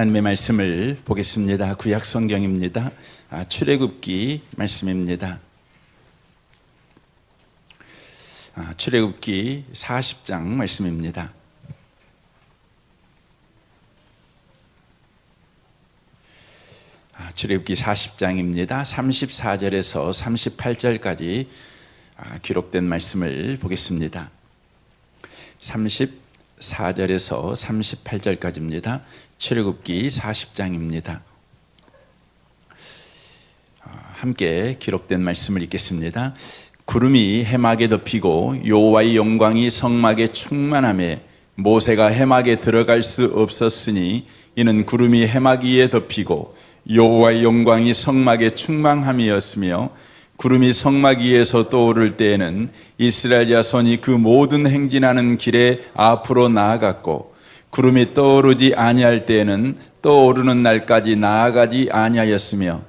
하나님의 말씀을 보겠습니다. 구약 성경입니다. 출애굽기 말씀입니다. 출애굽기 40장 말씀입니다. 출애굽기 40장입니다. 34절에서 38절까지 기록된 말씀을 보겠습니다. 34절에서 38절까지입니다. 출애굽기 40장입니다. 함께 기록된 말씀을 읽겠습니다. 구름이 해막에 덮이고 여호와의 영광이 성막에 충만하며 모세가 해막에 들어갈 수 없었으니 이는 구름이 해막 위에 덮이고 여호와의 영광이 성막에 충만함이었으며 구름이 성막 위에서 떠오를 때에는 이스라엘 자손이 그 모든 행진하는 길에 앞으로 나아갔고 구름이 떠오르지 아니할 때에는 떠오르는 날까지 나아가지 아니하였으며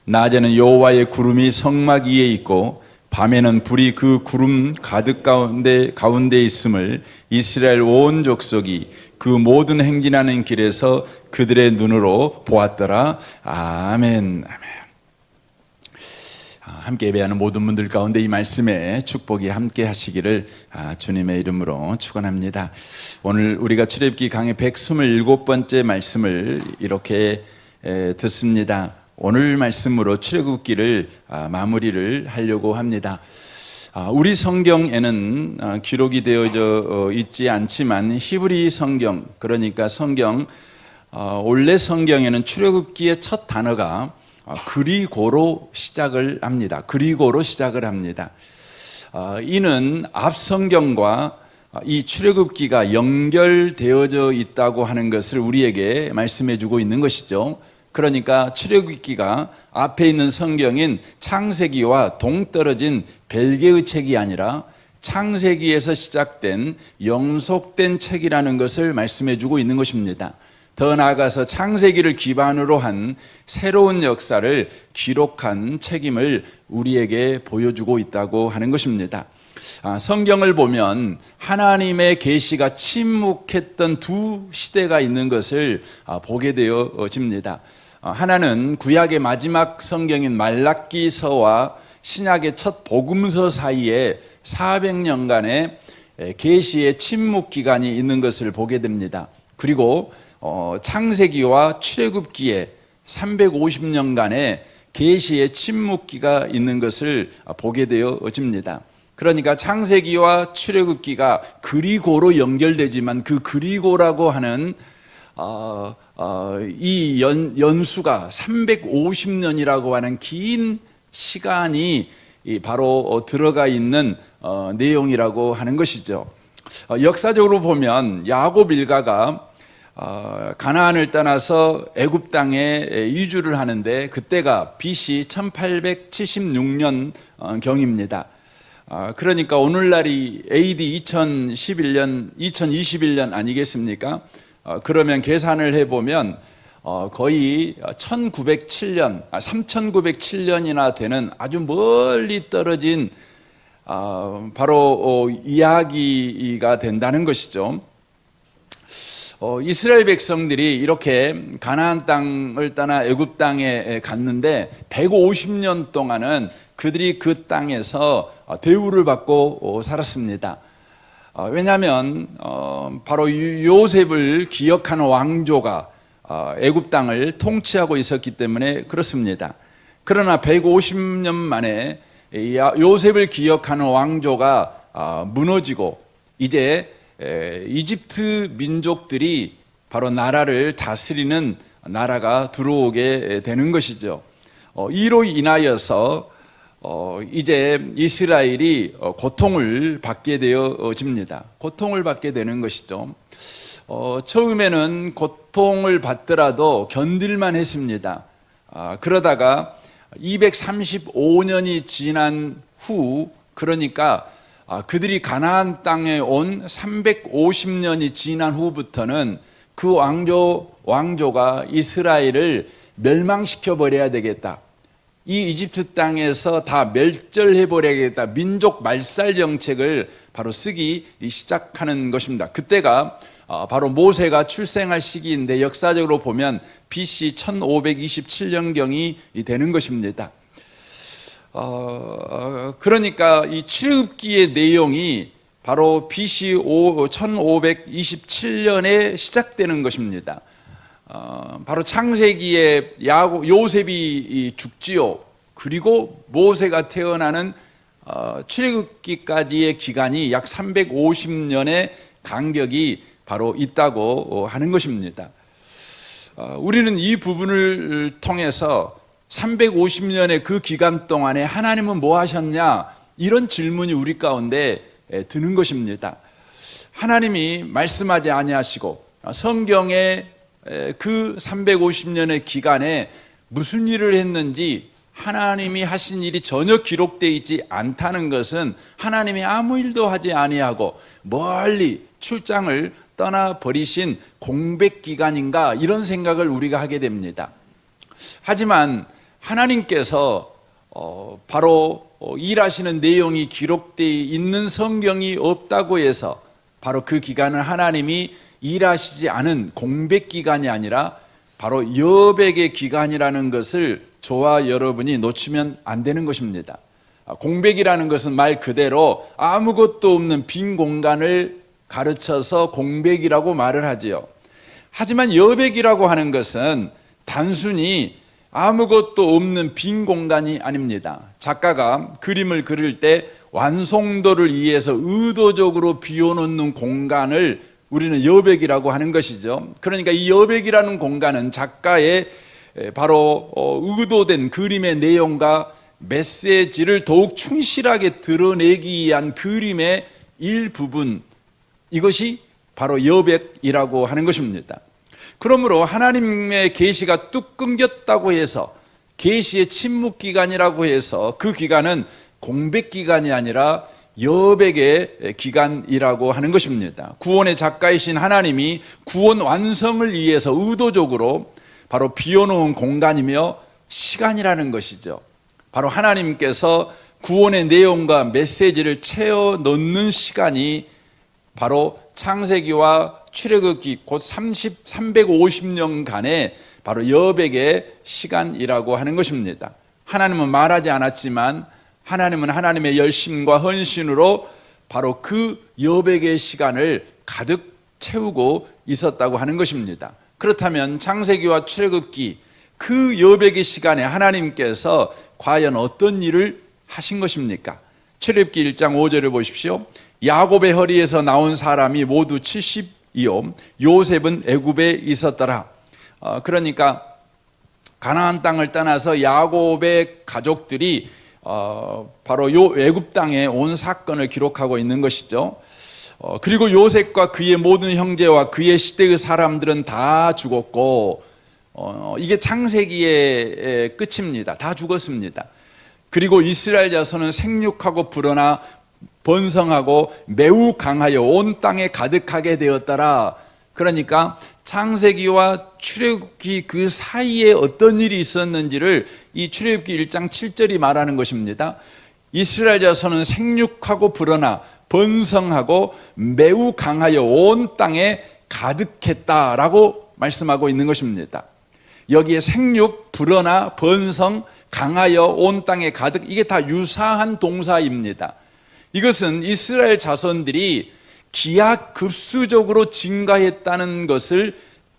낮에는 여호와의 구름이 성막 위에 있고 밤에는 불이 그 구름 가득 가운데 있음을 이스라엘 온 족속이 그 모든 행진하는 길에서 그들의 눈으로 보았더라. 아멘. 함께 예배하는 모든 분들 가운데 이 말씀에 축복이 함께 하시기를 주님의 이름으로 축원합니다. 오늘 우리가 출애굽기 강의 127번째 말씀을 이렇게 듣습니다. 오늘 말씀으로 출애굽기를 마무리를 하려고 합니다. 우리 성경에는 기록이 되어져 있지 않지만 히브리 성경, 그러니까 성경 원래 성경에는 출애굽기의 첫 단어가 그리고로 시작을 합니다. 그리고로 시작을 합니다. 이는 앞 성경과 이 출애굽기가 연결되어져 있다고 하는 것을 우리에게 말씀해 주고 있는 것이죠. 그러니까 출애굽기가 앞에 있는 성경인 창세기와 동떨어진 별개의 책이 아니라 창세기에서 시작된 영속된 책이라는 것을 말씀해 주고 있는 것입니다. 더 나아가서 창세기를 기반으로 한 새로운 역사를 기록한 책임을 우리에게 보여주고 있다고 하는 것입니다. 성경을 보면 하나님의 계시가 침묵했던 두 시대가 있는 것을 보게 되어집니다. 하나는 구약의 마지막 성경인 말라기서와 신약의 첫 복음서 사이에 400년간의 계시의 침묵 기간이 있는 것을 보게 됩니다. 그리고 창세기와 출애굽기에 350년간의 계시의 침묵기가 있는 것을 보게 되어집니다. 그러니까 창세기와 출애굽기가 그리고로 연결되지만 그 그리고라고 하는 이 연수가 350년이라고 하는 긴 시간이 바로 들어가 있는 내용이라고 하는 것이죠. 역사적으로 보면 야곱 일가가 가나안을 떠나서 애굽 땅에 이주를 하는데 그때가 BC 1876년 경입니다. 그러니까 오늘날이 AD 2021년 아니겠습니까? 그러면 계산을 해보면 거의 3907년이나 되는 아주 멀리 떨어진 바로 이야기가 된다는 것이죠. 이스라엘 백성들이 이렇게 가나안 땅을 떠나 애굽 땅에 갔는데 150년 동안은 그들이 그 땅에서 대우를 받고 살았습니다. 왜냐하면 바로 요셉을 기억하는 왕조가 애굽 땅을 통치하고 있었기 때문에 그렇습니다. 그러나 150년 만에 요셉을 기억하는 왕조가 무너지고 이제 이집트 민족들이 바로 나라를 다스리는 나라가 들어오게 되는 것이죠. 이로 인하여서 이제 이스라엘이 고통을 받게 되어집니다. 고통을 받게 되는 것이죠. 처음에는 고통을 받더라도 견딜만 했습니다. 그러다가 235년이 지난 후, 그러니까 그들이 가나안 땅에 온 350년이 지난 후부터는 그 왕조가 이스라엘을 멸망시켜 버려야 되겠다. 이 이집트 땅에서 다 멸절해 버려야겠다. 민족 말살 정책을 바로 쓰기 시작하는 것입니다. 그때가 바로 모세가 출생할 시기인데 역사적으로 보면 BC 1527년경이 되는 것입니다. 그러니까 이 출애굽기의 내용이 바로 BC 1527년에 시작되는 것입니다. 바로 창세기에 요셉이 죽지요. 그리고 모세가 태어나는 출애굽기까지의 기간이 약 350년의 간격이 바로 있다고 하는 것입니다. 우리는 이 부분을 통해서 350년의 그 기간 동안에 하나님은 뭐 하셨냐? 이런 질문이 우리 가운데 드는 것입니다. 하나님이 말씀하지 아니하시고 성경에 그 350년의 기간에 무슨 일을 했는지 하나님이 하신 일이 전혀 기록되어 있지 않다는 것은 하나님이 아무 일도 하지 아니하고 멀리 출장을 떠나버리신 공백기간인가, 이런 생각을 우리가 하게 됩니다. 하지만 하나님께서 바로 일하시는 내용이 기록되어 있는 성경이 없다고 해서 바로 그 기간은 하나님이 일하시지 않은 공백기간이 아니라 바로 여백의 기간이라는 것을 저와 여러분이 놓치면 안 되는 것입니다. 공백이라는 것은 말 그대로 아무것도 없는 빈 공간을 가르쳐서 공백이라고 말을 하지요. 하지만 여백이라고 하는 것은 단순히 아무것도 없는 빈 공간이 아닙니다. 작가가 그림을 그릴 때 완성도를 위해서 의도적으로 비워놓는 공간을 우리는 여백이라고 하는 것이죠. 그러니까 이 여백이라는 공간은 작가의 바로 의도된 그림의 내용과 메시지를 더욱 충실하게 드러내기 위한 그림의 일부분, 이것이 바로 여백이라고 하는 것입니다. 그러므로 하나님의 계시가 뚝 끊겼다고 해서 계시의 침묵 기간이라고 해서 그 기간은 공백 기간이 아니라 여백의 기간이라고 하는 것입니다. 구원의 작가이신 하나님이 구원 완성을 위해서 의도적으로 바로 비워놓은 공간이며 시간이라는 것이죠. 바로 하나님께서 구원의 내용과 메시지를 채워 넣는 시간이 바로 창세기와 출애굽기 곧 350년간의 바로 여백의 시간이라고 하는 것입니다. 하나님은 말하지 않았지만 하나님은 하나님의 열심과 헌신으로 바로 그 여백의 시간을 가득 채우고 있었다고 하는 것입니다. 그렇다면 창세기와 출애굽기 그 여백의 시간에 하나님께서 과연 어떤 일을 하신 것입니까? 출애굽기 1장 5절을 보십시오. 야곱의 허리에서 나온 사람이 모두 70이요 요셉은 애굽에 있었더라. 그러니까 가나안 땅을 떠나서 야곱의 가족들이 바로 요 애굽 땅에 온 사건을 기록하고 있는 것이죠. 그리고 요셉과 그의 모든 형제와 그의 시대의 사람들은 다 죽었고, 이게 창세기의 끝입니다. 다 죽었습니다. 그리고 이스라엘 자손은 생육하고 불어나 번성하고 매우 강하여 온 땅에 가득하게 되었더라. 그러니까 창세기와 출애굽기 그 사이에 어떤 일이 있었는지를 이 출애굽기 1장 7절이 말하는 것입니다. 이스라엘 자손은 생육하고 불어나 번성하고 매우 강하여 온 땅에 가득했다라고 말씀하고 있는 것입니다. 여기에 생육, 불어나, 번성, 강하여 온 땅에 가득, 이게 다 유사한 동사입니다. 이것은 이스라엘 자손들이 기하급수적으로 증가했다는 것을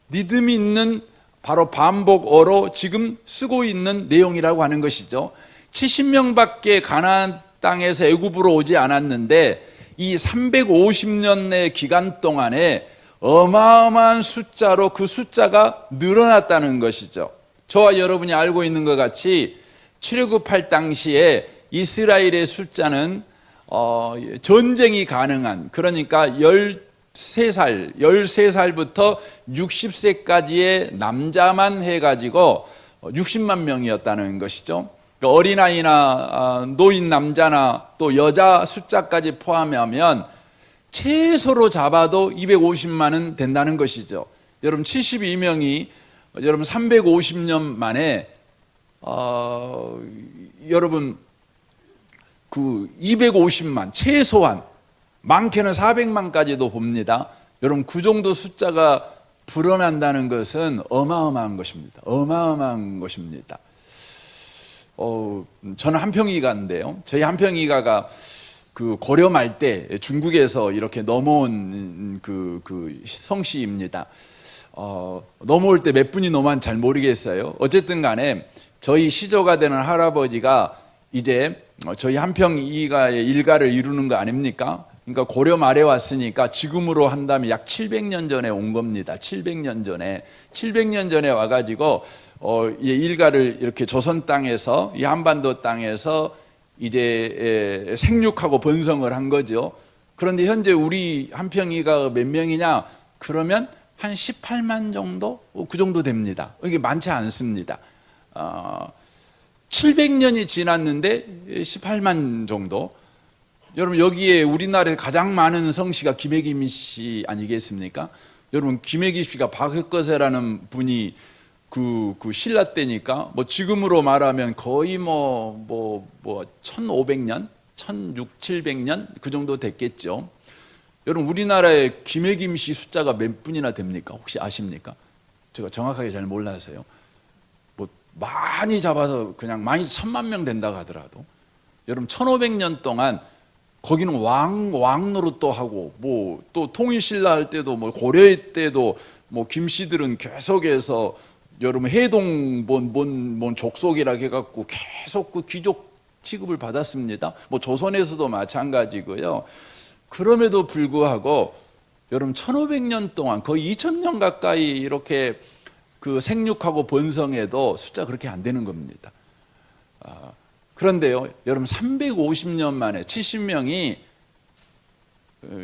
믿음 있는 바로 반복어로 지금 쓰고 있는 내용이라고 하는 것이죠. 70명밖에 가나안 땅에서 애굽으로 오지 않았는데 이 350년의 기간 동안에 어마어마한 숫자로 그 숫자가 늘어났다는 것이죠. 저와 여러분이 알고 있는 것 같이 출애굽할 당시에 이스라엘의 숫자는 전쟁이 가능한, 그러니까 13살부터 60세까지의 남자만 해가지고 60만 명이었다는 것이죠. 그러니까 어린아이나 노인 남자나 또 여자 숫자까지 포함하면 최소로 잡아도 250만은 된다는 것이죠. 여러분 72명이 여러분 350년 만에 여러분 그 250만, 최소한 많게는 400만까지도 봅니다. 여러분, 그 정도 숫자가 불어난다는 것은 어마어마한 것입니다. 어마어마한 것입니다. 저는 한평이가인데요. 저희 한평이가가 그 고려 말 때 중국에서 이렇게 넘어온 그 성씨입니다. 넘어올 때 몇 분이 넘어왔는지 잘 모르겠어요. 어쨌든 간에 저희 시조가 되는 할아버지가 이제 저희 한평이가의 일가를 이루는 거 아닙니까? 그러니까 고려 말에 왔으니까 지금으로 한다면 약 700년 전에 온 겁니다. 700년 전에 와가지고 일가를 이렇게 조선 땅에서, 이 한반도 땅에서 이제 생육하고 번성을 한 거죠. 그런데 현재 우리 한평이가 몇 명이냐? 그러면 한 18만 정도? 그 정도 됩니다. 이게 많지 않습니다. 700년이 지났는데 18만 정도. 여러분, 여기에 우리나라에 가장 많은 성씨가 김해김 씨 아니겠습니까? 여러분, 김해김 씨가 박혁거세라는 분이 그 신라 때니까 뭐 지금으로 말하면 거의 뭐 1500년, 1600~700년 그 정도 됐겠죠. 여러분, 우리나라에 김해김 씨 숫자가 몇 분이나 됩니까? 혹시 아십니까? 제가 정확하게 잘 몰라서요. 뭐 많이 잡아서 그냥 많이 1000만 명 된다고 하더라도, 여러분 1500년 동안 거기는 왕 노릇도 하고, 뭐 또 통일신라 할 때도, 뭐 고려 때도 뭐 김씨들은 계속해서 여러분 해동 뭔 족속이라 해갖고 계속 그 귀족 취급을 받았습니다. 뭐 조선에서도 마찬가지고요. 그럼에도 불구하고 여러분 1500년 동안 거의 2000년 가까이 이렇게 그 생육하고 번성해도 숫자 그렇게 안 되는 겁니다. 그런데요, 여러분 350년 만에 70명이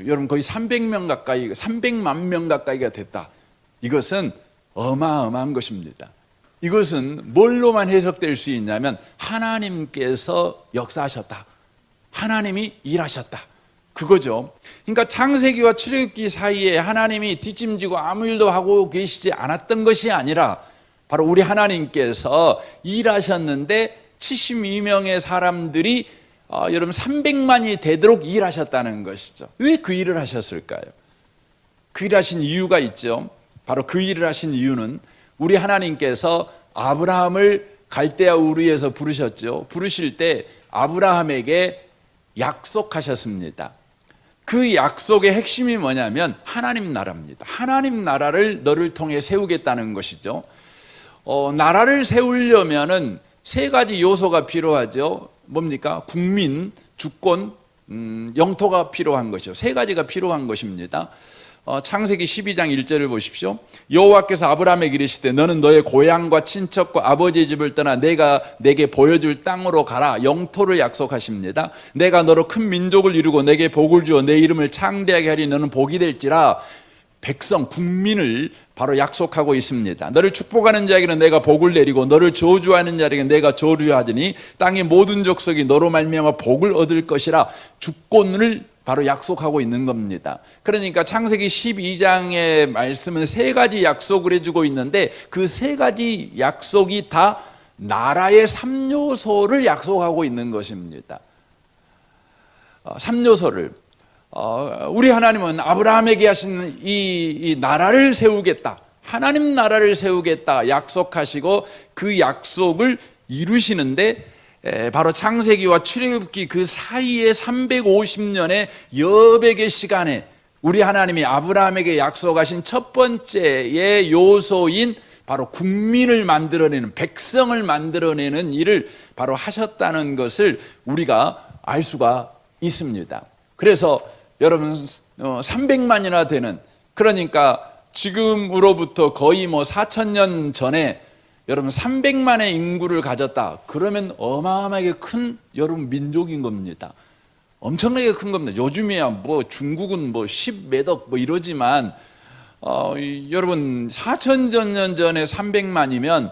여러분 거의 300명 가까이, 300만 명 가까이가 됐다. 이것은 어마어마한 것입니다. 이것은 뭘로만 해석될 수 있냐면 하나님께서 역사하셨다. 하나님이 일하셨다. 그거죠. 그러니까 창세기와 출애굽기 사이에 하나님이 뒷짐지고 아무 일도 하고 계시지 않았던 것이 아니라 바로 우리 하나님께서 일하셨는데 72명의 사람들이 여러분 300만이 되도록 일하셨다는 것이죠. 왜 그 일을 하셨을까요? 그 일을 하신 이유가 있죠. 바로 그 일을 하신 이유는 우리 하나님께서 아브라함을 갈대아 우르에서 부르셨죠. 부르실 때 아브라함에게 약속하셨습니다. 그 약속의 핵심이 뭐냐면 하나님 나라입니다. 하나님 나라를 너를 통해 세우겠다는 것이죠. 나라를 세우려면은 세 가지 요소가 필요하죠. 뭡니까? 국민, 주권, 영토가 필요한 것이죠. 세 가지가 필요한 것입니다. 창세기 12장 1절을 보십시오. 여호와께서 아브라함에게 이르시되 너는 너의 고향과 친척과 아버지의 집을 떠나 내가 내게 보여줄 땅으로 가라. 영토를 약속하십니다. 내가 너로 큰 민족을 이루고 내게 복을 주어 내 이름을 창대하게 하리. 너는 복이 될지라. 백성, 국민을 바로 약속하고 있습니다. 너를 축복하는 자에게는 내가 복을 내리고 너를 저주하는 자에게는 내가 저주하지니 땅의 모든 족속이 너로 말미암아 복을 얻을 것이라. 주권을 바로 약속하고 있는 겁니다. 그러니까 창세기 12장의 말씀은 세 가지 약속을 해주고 있는데 그 세 가지 약속이 다 나라의 3요소를 약속하고 있는 것입니다. 3요소를 우리 하나님은 아브라함에게 하신 이 나라를 세우겠다, 하나님 나라를 세우겠다 약속하시고 그 약속을 이루시는데 바로 창세기와 출애굽기 그 사이에 350년의 여백의 시간에 우리 하나님이 아브라함에게 약속하신 첫 번째의 요소인 바로 국민을 만들어내는, 백성을 만들어내는 일을 바로 하셨다는 것을 우리가 알 수가 있습니다. 그래서 여러분 300만이나 되는, 그러니까 지금으로부터 거의 4000년 전에 여러분 300만의 인구를 가졌다. 그러면 어마어마하게 큰 여러분 민족인 겁니다. 엄청나게 큰 겁니다. 요즘이야 중국은 10몇억 이러지만 여러분 4000년 전에 300만이면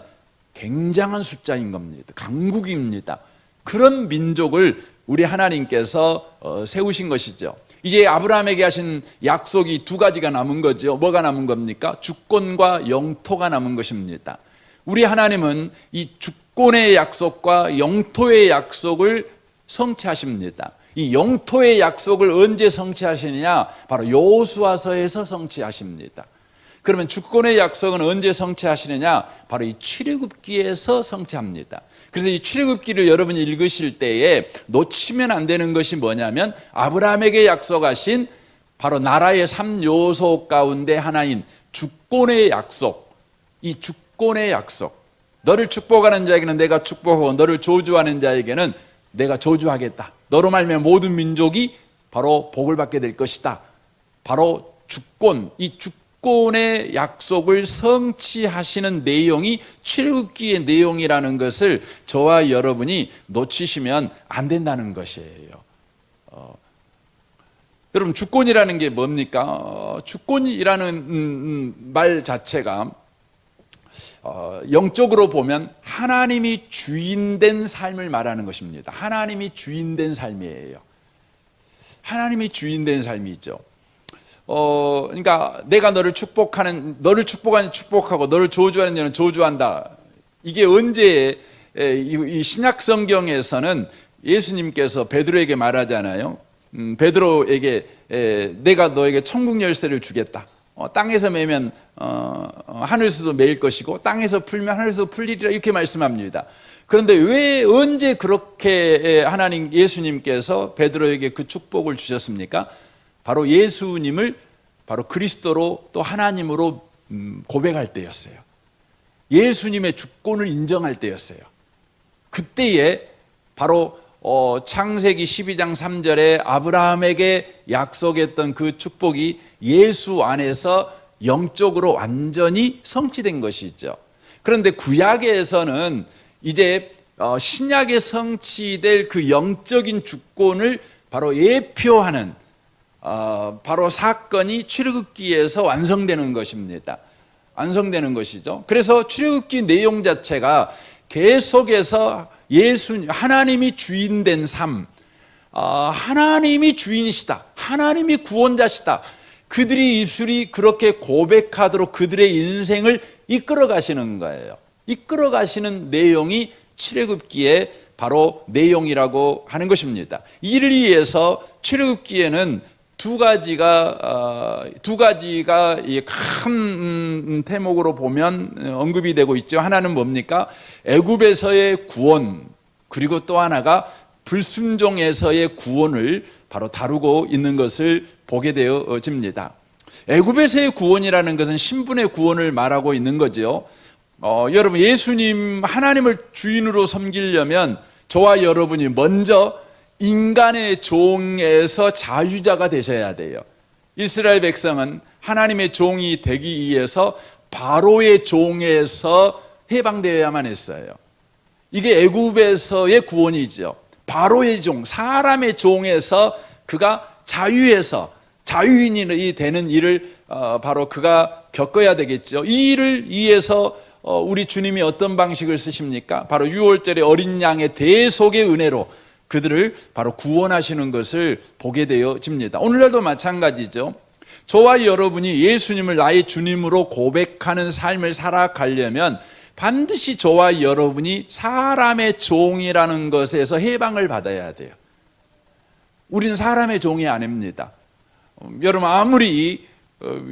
굉장한 숫자인 겁니다. 강국입니다. 그런 민족을 우리 하나님께서 세우신 것이죠. 이제 아브라함에게 하신 약속이 두 가지가 남은 거죠. 뭐가 남은 겁니까? 주권과 영토가 남은 것입니다. 우리 하나님은 이 주권의 약속과 영토의 약속을 성취하십니다. 이 영토의 약속을 언제 성취하시느냐? 바로 여호수아서에서 성취하십니다. 그러면 주권의 약속은 언제 성취하시느냐? 바로 이 출애굽기에서 성취합니다. 그래서 이 출애굽기를 여러분이 읽으실 때에 놓치면 안 되는 것이 뭐냐면 아브라함에게 약속하신 바로 나라의 3요소 가운데 하나인 주권의 약속, 이 주권의 약속, 너를 축복하는 자에게는 내가 축복하고 너를 저주하는 자에게는 내가 저주하겠다. 너로 말미암아 모든 민족이 바로 복을 받게 될 것이다. 바로 주권, 이 주권의 약속을 성취하시는 내용이 출애굽기의 내용이라는 것을 저와 여러분이 놓치시면 안 된다는 것이에요. 여러분, 주권이라는 게 뭡니까? 주권이라는 말 자체가 영적으로 보면 하나님이 주인된 삶을 말하는 것입니다. 하나님이 주인된 삶이에요. 하나님이 주인된 삶이죠. 그러니까 내가 너를 축복하는 축복하고 너를 저주하는 자는 저주한다. 이게 언제 이 신약 성경에서는 예수님께서 베드로에게 말하잖아요. 베드로에게 내가 너에게 천국 열쇠를 주겠다. 땅에서 매면 하늘에서도 매일 것이고 땅에서 풀면 하늘에서도 풀리리라 이렇게 말씀합니다. 그런데 왜 언제 그렇게 하나님 예수님께서 베드로에게 그 축복을 주셨습니까? 바로 예수님을 바로 그리스도로 또 하나님으로 고백할 때였어요. 예수님의 주권을 인정할 때였어요. 그때에 바로 창세기 12장 3절에 아브라함에게 약속했던 그 축복이 예수 안에서 영적으로 완전히 성취된 것이죠. 그런데 구약에서는 이제 신약에 성취될 그 영적인 주권을 바로 예표하는 바로 사건이 출애굽기에서 완성되는 것입니다. 완성되는 것이죠. 그래서 출애굽기 내용 자체가 계속해서 하나님이 주인된 삶, 하나님이 주인이시다, 하나님이 구원자시다, 그들이 입술이 그렇게 고백하도록 그들의 인생을 이끌어 가시는 거예요. 이끌어 가시는 내용이 출애굽기의 바로 내용이라고 하는 것입니다. 이를 위해서 출애굽기에는 두 가지가 큰 대목으로 보면 언급이 되고 있죠. 하나는 뭡니까? 애굽에서의 구원, 그리고 또 하나가 불순종에서의 구원을 바로 다루고 있는 것을 보게 되어집니다. 애굽에서의 구원이라는 것은 신분의 구원을 말하고 있는 거죠. 여러분, 예수님 하나님을 주인으로 섬기려면 저와 여러분이 먼저 인간의 종에서 자유자가 되셔야 돼요. 이스라엘 백성은 하나님의 종이 되기 위해서 바로의 종에서 해방되어야만 했어요. 이게 애굽에서의 구원이죠. 바로의 종, 사람의 종에서 그가 자유인이 되는 일을 바로 그가 겪어야 되겠죠. 이 일을 위해서 우리 주님이 어떤 방식을 쓰십니까? 바로 6월절에 어린 양의 대속의 은혜로 그들을 바로 구원하시는 것을 보게 되어집니다. 오늘날도 마찬가지죠. 저와 여러분이 예수님을 나의 주님으로 고백하는 삶을 살아가려면 반드시 저와 여러분이 사람의 종이라는 것에서 해방을 받아야 돼요. 우리는 사람의 종이 아닙니다. 여러분, 아무리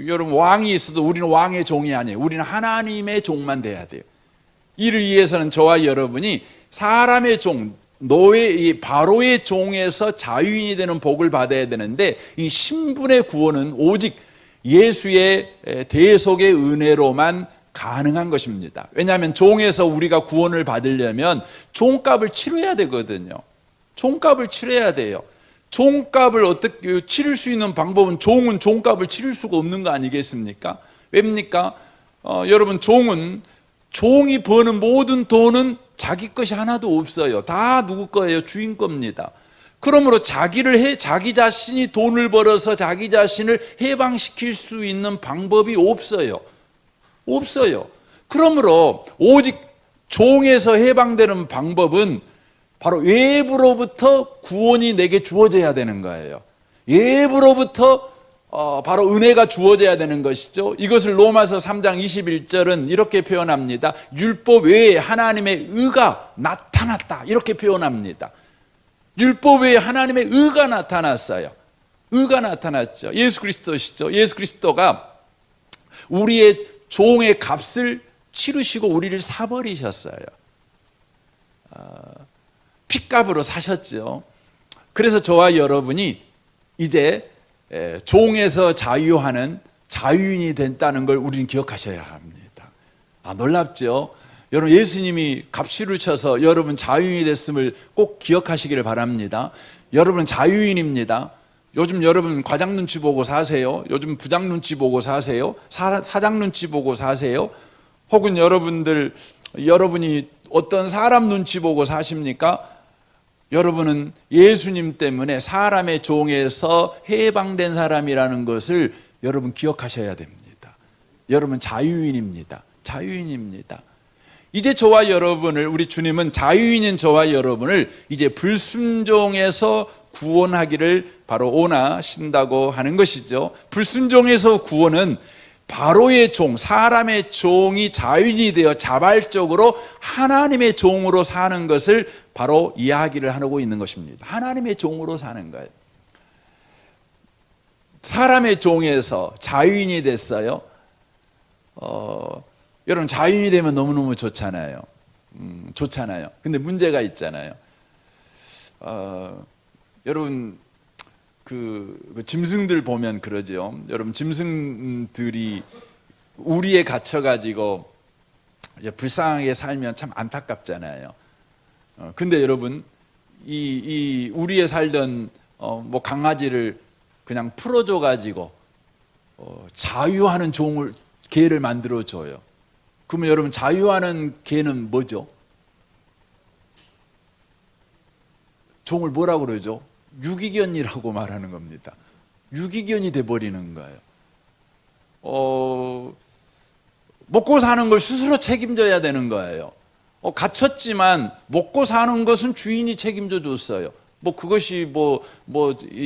여러분 왕이 있어도 우리는 왕의 종이 아니에요. 우리는 하나님의 종만 돼야 돼요. 이를 위해서는 저와 여러분이 사람의 종, 이 바로의 종에서 자유인이 되는 복을 받아야 되는데, 이 신분의 구원은 오직 예수의 대속의 은혜로만 가능한 것입니다. 왜냐하면 종에서 우리가 구원을 받으려면 종값을 치러야 되거든요. 종값을 치러야 돼요. 종값을 어떻게 치를 수 있는 방법은, 종은 종값을 치를 수가 없는 거 아니겠습니까? 왜입니까? 여러분, 종이 버는 모든 돈은 자기 것이 하나도 없어요. 다 누구 거예요? 주인 겁니다. 그러므로 자기 자신이 돈을 벌어서 자기 자신을 해방시킬 수 있는 방법이 없어요. 그러므로 오직 종에서 해방되는 방법은 바로 외부로부터 구원이 내게 주어져야 되는 거예요. 외부로부터 바로 은혜가 주어져야 되는 것이죠. 이것을 로마서 3장 21절은 이렇게 표현합니다. 율법 외에 하나님의 의가 나타났다, 이렇게 표현합니다. 율법 외에 하나님의 의가 나타났어요. 의가 나타났죠. 예수 그리스도시죠. 예수 그리스도가 우리의 종의 값을 치르시고 우리를 사버리셨어요. 핏값으로 사셨죠. 그래서 저와 여러분이 이제 종에서 자유하는 자유인이 됐다는 걸 우리는 기억하셔야 합니다. 놀랍죠? 여러분, 예수님이 값 치르셔서 여러분 자유인이 됐음을 꼭 기억하시기를 바랍니다. 여러분은 자유인입니다. 요즘 여러분 과장 눈치 보고 사세요? 요즘 부장 눈치 보고 사세요? 사장 눈치 보고 사세요? 혹은 여러분이 어떤 사람 눈치 보고 사십니까? 여러분은 예수님 때문에 사람의 종에서 해방된 사람이라는 것을 여러분 기억하셔야 됩니다. 여러분 자유인입니다. 자유인입니다. 이제 저와 여러분을, 우리 주님은 자유인인 저와 여러분을 이제 불순종에서 구원하기를 바로 원하신다고 하는 것이죠. 불순종에서 구원은 바로의 종, 사람의 종이 자유인이 되어 자발적으로 하나님의 종으로 사는 것을 바로 이야기를 하고 있는 것입니다. 하나님의 종으로 사는 거예요. 사람의 종에서 자유인이 됐어요. 여러분, 자유인이 되면 너무너무 좋잖아요. 좋잖아요. 근데 문제가 있잖아요. 여러분, 그 짐승들 보면 그러죠. 여러분, 짐승들이 우리에 갇혀가지고 불쌍하게 살면 참 안타깝잖아요. 근데 여러분, 이 우리에 살던 뭐 강아지를 그냥 풀어줘가지고 자유하는 개를 만들어줘요. 그러면 여러분, 자유하는 개는 뭐죠? 종을 뭐라고 그러죠? 유기견이라고 말하는 겁니다. 유기견이 돼버리는 거예요. 먹고 사는 걸 스스로 책임져야 되는 거예요. 갇혔지만 먹고 사는 것은 주인이 책임져 줬어요. 그것이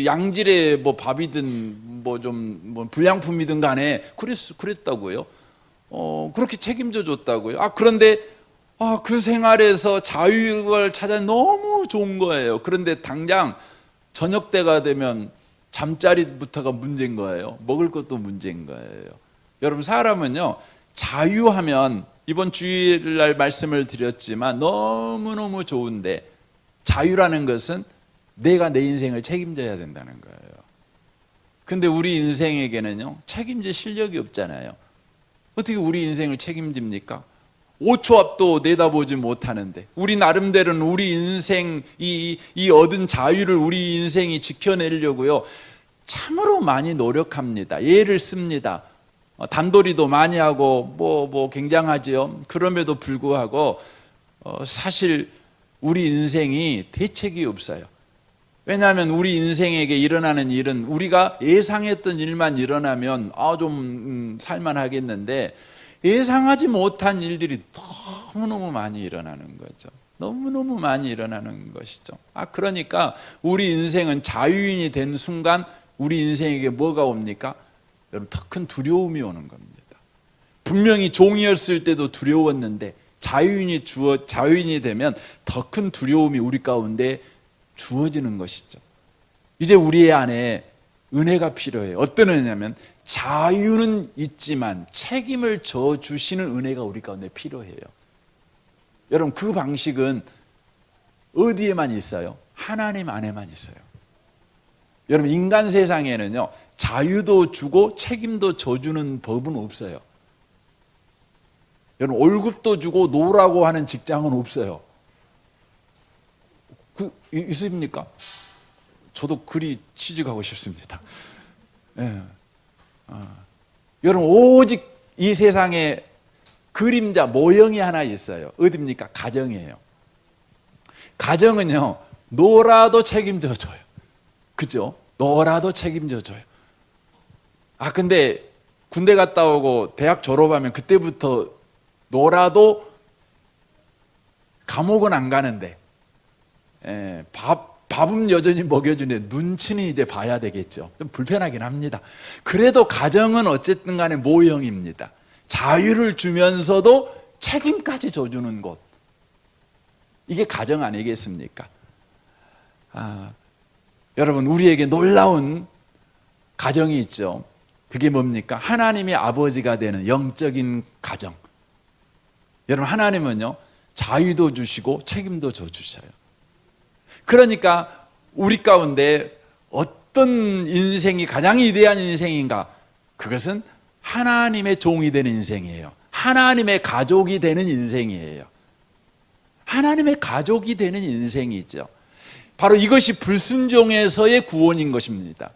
양질의 밥이든 불량품이든 간에 그랬다고요. 그렇게 책임져 줬다고요. 그런데 그 생활에서 자유를 찾아 너무 좋은 거예요. 그런데 당장 저녁 때가 되면 잠자리부터가 문제인 거예요. 먹을 것도 문제인 거예요. 여러분, 사람은요, 자유하면, 이번 주일날 말씀을 드렸지만 너무너무 좋은데, 자유라는 것은 내가 내 인생을 책임져야 된다는 거예요. 근데 우리 인생에게는요, 책임질 실력이 없잖아요. 어떻게 우리 인생을 책임집니까? 5초 앞도 내다보지 못하는데, 우리 나름대로는 우리 인생, 이 얻은 자유를 우리 인생이 지켜내려고요, 참으로 많이 노력합니다. 애를 씁니다. 단도리도 많이 하고 굉장하지요. 그럼에도 불구하고 사실 우리 인생이 대책이 없어요. 왜냐하면 우리 인생에게 일어나는 일은 우리가 예상했던 일만 일어나면 좀 살만하겠는데, 예상하지 못한 일들이 너무너무 많이 일어나는 거죠. 너무너무 많이 일어나는 것이죠. 그러니까 우리 인생은 자유인이 된 순간 우리 인생에게 뭐가 옵니까? 여러분, 더 큰 두려움이 오는 겁니다. 분명히 종이었을 때도 두려웠는데 자유인이 되면 더 큰 두려움이 우리 가운데 주어지는 것이죠. 이제 우리 안에 은혜가 필요해요. 어떤 은혜냐면, 자유는 있지만 책임을 져 주시는 은혜가 우리 가운데 필요해요. 여러분, 그 방식은 어디에만 있어요? 하나님 안에만 있어요. 여러분, 인간 세상에는요, 자유도 주고 책임도 져주는 법은 없어요. 여러분, 월급도 주고 노라고 하는 직장은 없어요. 있습니까? 저도 그리 취직하고 싶습니다. 예. 여러분, 오직 이 세상에 그림자, 모형이 하나 있어요. 어디입니까? 가정이에요. 가정은요, 노라도 책임져 줘요. 그죠? 노라도 책임져 줘요. 근데 군대 갔다 오고 대학 졸업하면 그때부터 노라도 감옥은 안 가는데, 밥은 여전히 먹여주는데 눈치는 이제 봐야 되겠죠. 좀 불편하긴 합니다. 그래도 가정은 어쨌든 간에 모형입니다. 자유를 주면서도 책임까지 져주는 곳, 이게 가정 아니겠습니까? 여러분, 우리에게 놀라운 가정이 있죠. 그게 뭡니까? 하나님이 아버지가 되는 영적인 가정. 여러분, 하나님은요, 자유도 주시고 책임도 주셔요. 그러니까 우리 가운데 어떤 인생이 가장 위대한 인생인가? 그것은 하나님의 종이 되는 인생이에요. 하나님의 가족이 되는 인생이에요. 하나님의 가족이 되는 인생이죠. 바로 이것이 불순종에서의 구원인 것입니다.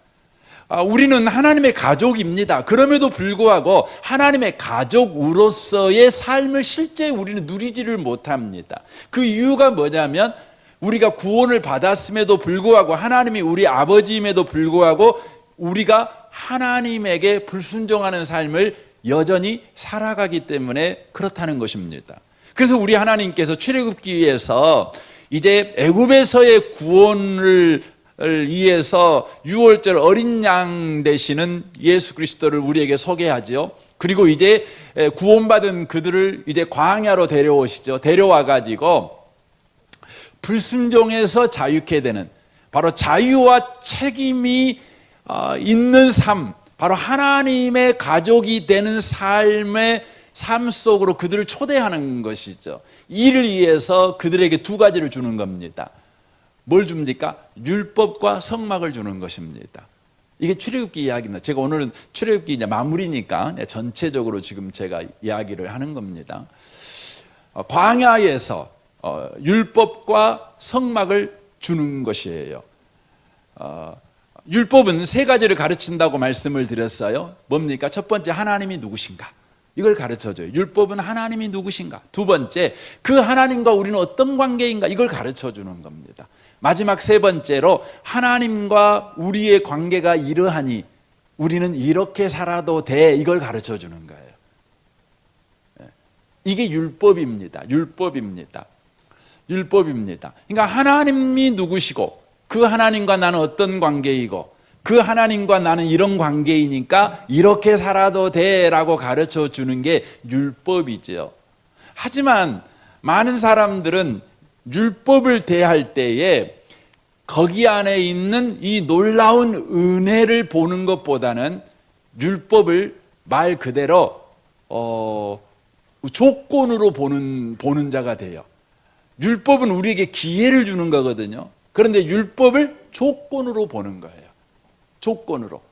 우리는 하나님의 가족입니다. 그럼에도 불구하고 하나님의 가족으로서의 삶을 실제 우리는 누리지를 못합니다. 그 이유가 뭐냐면 우리가 구원을 받았음에도 불구하고 하나님이 우리 아버지임에도 불구하고 우리가 하나님에게 불순종하는 삶을 여전히 살아가기 때문에 그렇다는 것입니다. 그래서 우리 하나님께서 출애굽기에서 이제 애굽에서의 구원을 위해서 유월절 어린 양 되시는 예수 그리스도를 우리에게 소개하죠. 그리고 이제 구원받은 그들을 이제 광야로 데려오시죠. 데려와 가지고 불순종에서 자유케 되는, 바로 자유와 책임이 있는 삶, 바로 하나님의 가족이 되는 삶의 삶 속으로 그들을 초대하는 것이죠. 이를 위해서 그들에게 두 가지를 주는 겁니다. 뭘 줍니까? 율법과 성막을 주는 것입니다. 이게 출애굽기 이야기입니다. 제가 오늘은 출애굽기 이제 마무리니까 전체적으로 지금 제가 이야기를 하는 겁니다. 광야에서 율법과 성막을 주는 것이에요. 율법은 세 가지를 가르친다고 말씀을 드렸어요. 뭡니까? 첫 번째, 하나님이 누구신가? 이걸 가르쳐줘요. 율법은 하나님이 누구신가? 두 번째, 그 하나님과 우리는 어떤 관계인가? 이걸 가르쳐주는 겁니다. 마지막 세 번째로, 하나님과 우리의 관계가 이러하니 우리는 이렇게 살아도 돼. 이걸 가르쳐주는 거예요. 이게 율법입니다. 율법입니다. 율법입니다. 그러니까 하나님이 누구시고 그 하나님과 나는 어떤 관계이고 그 하나님과 나는 이런 관계이니까 이렇게 살아도 돼라고 가르쳐 주는 게 율법이죠. 하지만 많은 사람들은 율법을 대할 때에 거기 안에 있는 이 놀라운 은혜를 보는 것보다는 율법을 말 그대로 조건으로 보는 자가 돼요. 율법은 우리에게 기회를 주는 거거든요. 그런데 율법을 조건으로 보는 거예요. 조건으로.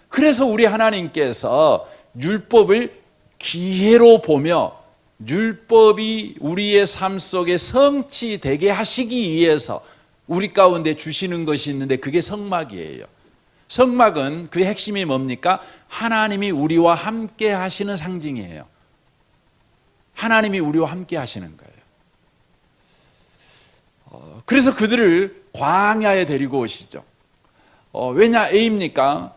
그래서 우리 하나님께서 율법을 기회로 보며 율법이 우리의 삶 속에 성취되게 하시기 위해서 우리 가운데 주시는 것이 있는데 그게 성막이에요. 성막은 그 핵심이 뭡니까? 하나님이 우리와 함께 하시는 상징이에요. 하나님이 우리와 함께 하시는 거예요. 그래서 그들을 광야에 데리고 오시죠. 왜냐? A입니까?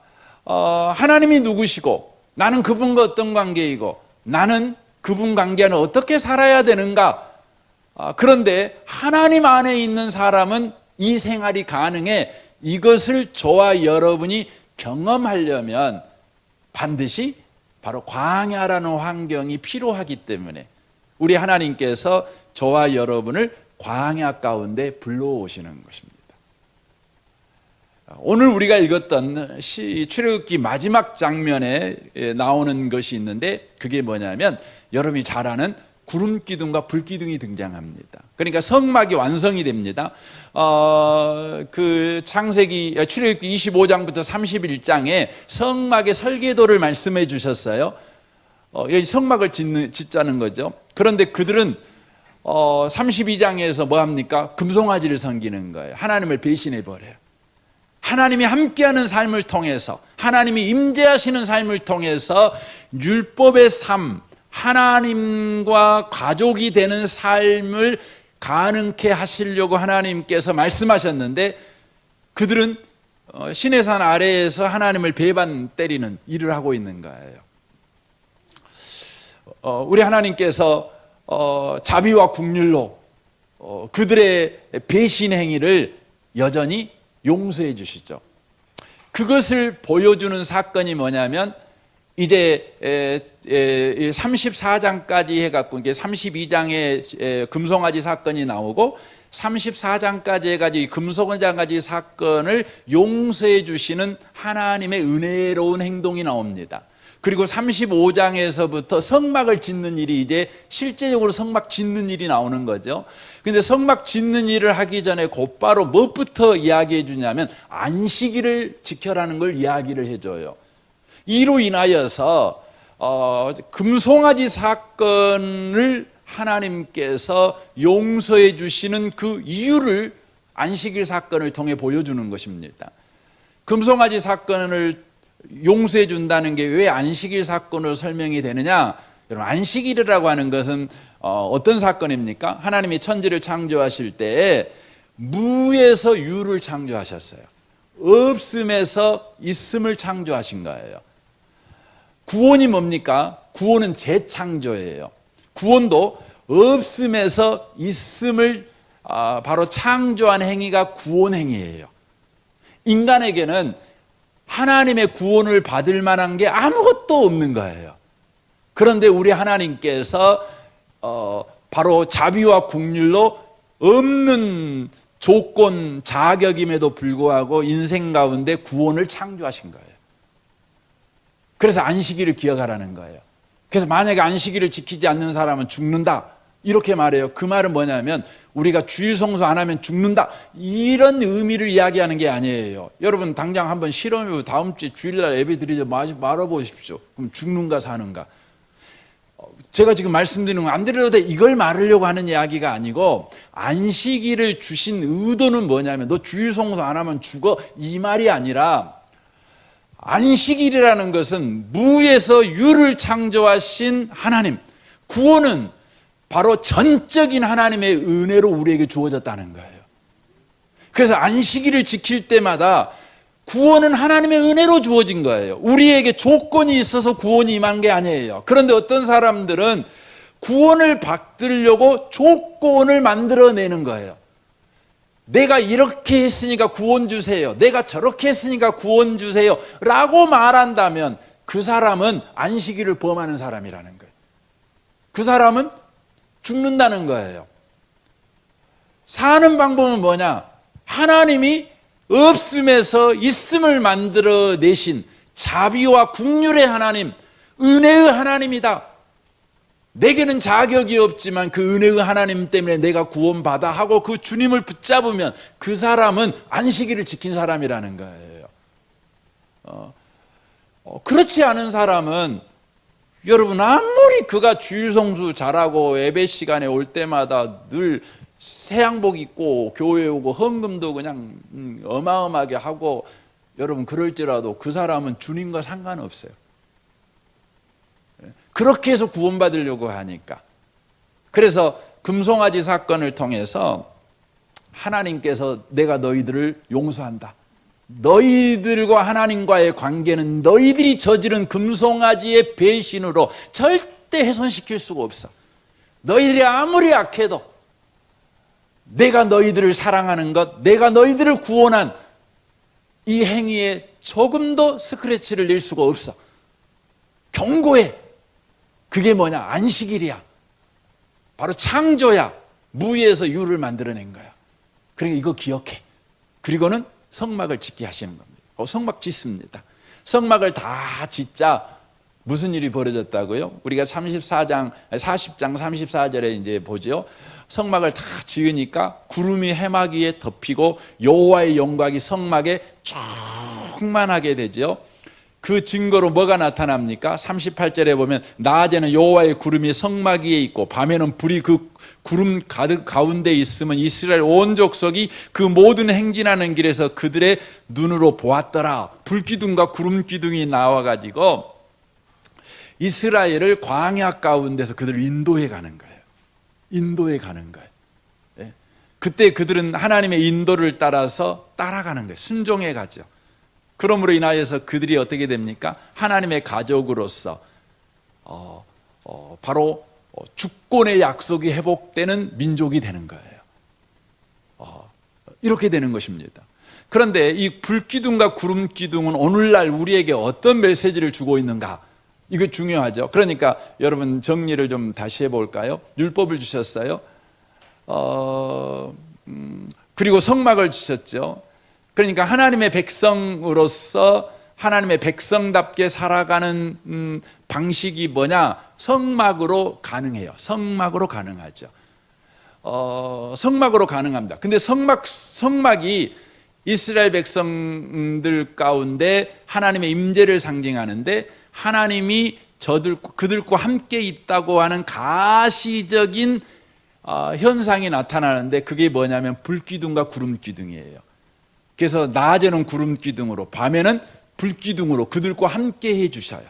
하나님이 누구시고 나는 그분과 어떤 관계이고 나는 그분 관계는 어떻게 살아야 되는가? 그런데 하나님 안에 있는 사람은 이 생활이 가능해. 이것을 저와 여러분이 경험하려면 반드시 바로 광야라는 환경이 필요하기 때문에 우리 하나님께서 저와 여러분을 광야 가운데 불러오시는 것입니다. 오늘 우리가 읽었던 출애굽기 마지막 장면에 나오는 것이 있는데 그게 뭐냐면 여러분이 잘 아는 구름 기둥과 불 기둥이 등장합니다. 그러니까 성막이 완성이 됩니다. 그 창세기 출애굽기 25장부터 31장에 성막의 설계도를 말씀해 주셨어요. 여기 성막을 짓자는 거죠. 그런데 그들은 32장에서 뭐 합니까? 금송아지를 섬기는 거예요. 하나님을 배신해 버려요. 하나님이 함께하는 삶을 통해서 하나님이 임재하시는 삶을 통해서 율법의 삶, 하나님과 가족이 되는 삶을 가능케 하시려고 하나님께서 말씀하셨는데 그들은 시내산 아래에서 하나님을 배반 때리는 일을 하고 있는 거예요. 우리 하나님께서 자비와 긍휼로 그들의 배신 행위를 여전히 용서해 주시죠. 그것을 보여주는 사건이 뭐냐면 이제 34장까지 해갖고 이게 32장에 금송아지 사건이 나오고 34장까지 해가지고 이 금송아지 사건을 용서해 주시는 하나님의 은혜로운 행동이 나옵니다. 그리고 35장에서부터 성막을 짓는 일이 이제 실제적으로 성막 짓는 일이 나오는 거죠. 근데 성막 짓는 일을 하기 전에 곧바로 무엇부터 이야기해 주냐면 안식일을 지켜라는 걸 이야기를 해줘요. 이로 인하여서 금송아지 사건을 하나님께서 용서해 주시는 그 이유를 안식일 사건을 통해 보여주는 것입니다. 금송아지 사건을 용서해 준다는 게 왜 안식일 사건으로 설명이 되느냐? 여러분, 안식일이라고 하는 것은 어떤 사건입니까? 하나님이 천지를 창조하실 때 무에서 유를 창조하셨어요. 없음에서 있음을 창조하신 거예요. 구원이 뭡니까? 구원은 재창조예요. 구원도 없음에서 있음을 바로 창조한 행위가 구원 행위예요. 인간에게는 하나님의 구원을 받을 만한 게 아무것도 없는 거예요. 그런데 우리 하나님께서 바로 자비와 긍휼로 없는 조건, 자격임에도 불구하고 인생 가운데 구원을 창조하신 거예요. 그래서 안식일을 기억하라는 거예요. 그래서 만약에 안식일을 지키지 않는 사람은 죽는다, 이렇게 말해요. 그 말은 뭐냐면 우리가 주일 성수 안 하면 죽는다, 이런 의미를 이야기하는 게 아니에요. 여러분 당장 한번 실험해, 다음 주에 주일날 예배 드리자 말아보십시오. 그럼 죽는가 사는가? 제가 지금 말씀드리는 건 안 드려도 돼, 이걸 말하려고 하는 이야기가 아니고, 안식일을 주신 의도는 뭐냐면 너 주일 성수 안 하면 죽어, 이 말이 아니라 안식일이라는 것은 무에서 유를 창조하신 하나님, 구원은 바로 전적인 하나님의 은혜로 우리에게 주어졌다는 거예요. 그래서 안식일을 지킬 때마다 구원은 하나님의 은혜로 주어진 거예요. 우리에게 조건이 있어서 구원이 임한 게 아니에요. 그런데 어떤 사람들은 구원을 받으려고 조건을 만들어내는 거예요. 내가 이렇게 했으니까 구원 주세요, 내가 저렇게 했으니까 구원 주세요 라고 말한다면 그 사람은 안식일을 범하는 사람이라는 거예요. 그 사람은 죽는다는 거예요. 사는 방법은 뭐냐? 하나님이 없음에서 있음을 만들어내신 자비와 긍휼의 하나님, 은혜의 하나님이다. 내게는 자격이 없지만 그 은혜의 하나님 때문에 내가 구원받아 하고 그 주님을 붙잡으면 그 사람은 안식일을 지킨 사람이라는 거예요. 그렇지 않은 사람은, 여러분 아무리 그가 주일 성수 잘하고 예배 시간에 올 때마다 늘 새 양복 입고 교회 오고 헌금도 그냥 어마어마하게 하고, 여러분 그럴지라도 그 사람은 주님과 상관없어요. 그렇게 해서 구원받으려고 하니까. 그래서 금송아지 사건을 통해서 하나님께서 내가 너희들을 용서한다, 너희들과 하나님과의 관계는 너희들이 저지른 금송아지의 배신으로 절대 훼손시킬 수가 없어. 너희들이 아무리 악해도 내가 너희들을 사랑하는 것, 내가 너희들을 구원한 이 행위에 조금도 스크래치를 낼 수가 없어. 경고해. 그게 뭐냐? 안식일이야. 바로 창조야. 무에서 유를 만들어낸 거야. 그러니까 이거 기억해. 그리고는 성막을 짓게 하시는 겁니다. 성막 짓습니다. 성막을 다 짓자 무슨 일이 벌어졌다고요? 우리가 40장 34절에 이제 보죠. 성막을 다 지으니까 구름이 해막 위에 덮이고 여호와의 영광이 성막에 충만하게 되죠. 그 증거로 뭐가 나타납니까? 38절에 보면 낮에는 여호와의 구름이 성막 위에 있고 밤에는 불이 그 구름 가득 가운데 있으면 이스라엘 온 족속이 그 모든 행진하는 길에서 그들의 눈으로 보았더라. 불기둥과 구름기둥이 나와가지고 이스라엘을 광야 가운데서 그들을 인도해 가는 거예요. 인도해 가는 거예요. 예? 그때 그들은 하나님의 인도를 따라서 따라가는 거예요. 순종해 가죠. 그러므로 인하여서 그들이 어떻게 됩니까? 하나님의 가족으로서 바로 주권의 약속이 회복되는 민족이 되는 거예요. 이렇게 되는 것입니다. 그런데 이 불기둥과 구름기둥은 오늘날 우리에게 어떤 메시지를 주고 있는가? 이거 중요하죠. 그러니까 여러분 정리를 좀 다시 해볼까요? 율법을 주셨어요. 그리고 성막을 주셨죠. 그러니까 하나님의 백성으로서 하나님의 백성답게 살아가는 방식이 뭐냐? 성막으로 가능해요. 성막으로 가능하죠. 성막으로 가능합니다. 근데 성막이 이스라엘 백성들 가운데 하나님의 임재를 상징하는데 하나님이 그들과 함께 있다고 하는 가시적인 현상이 나타나는데 그게 뭐냐면 불기둥과 구름기둥이에요. 그래서 낮에는 구름기둥으로 밤에는 불기둥으로 그들과 함께 해주셔요.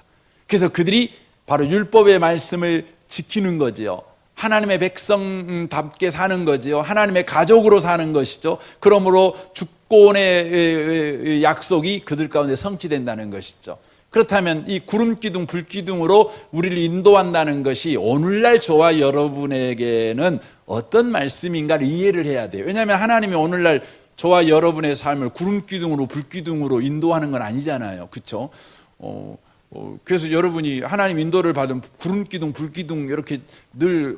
그래서 그들이 바로 율법의 말씀을 지키는 거지요. 하나님의 백성답게 사는 거지요. 하나님의 가족으로 사는 것이죠. 그러므로 주권의 약속이 그들 가운데 성취된다는 것이죠. 그렇다면 이 구름기둥, 불기둥으로 우리를 인도한다는 것이 오늘날 저와 여러분에게는 어떤 말씀인가를 이해를 해야 돼요. 왜냐하면 하나님이 오늘날 저와 여러분의 삶을 구름기둥으로 불기둥으로 인도하는 건 아니잖아요. 그렇죠? 그래서 여러분이 하나님 인도를 받은 구름기둥, 불기둥 이렇게 늘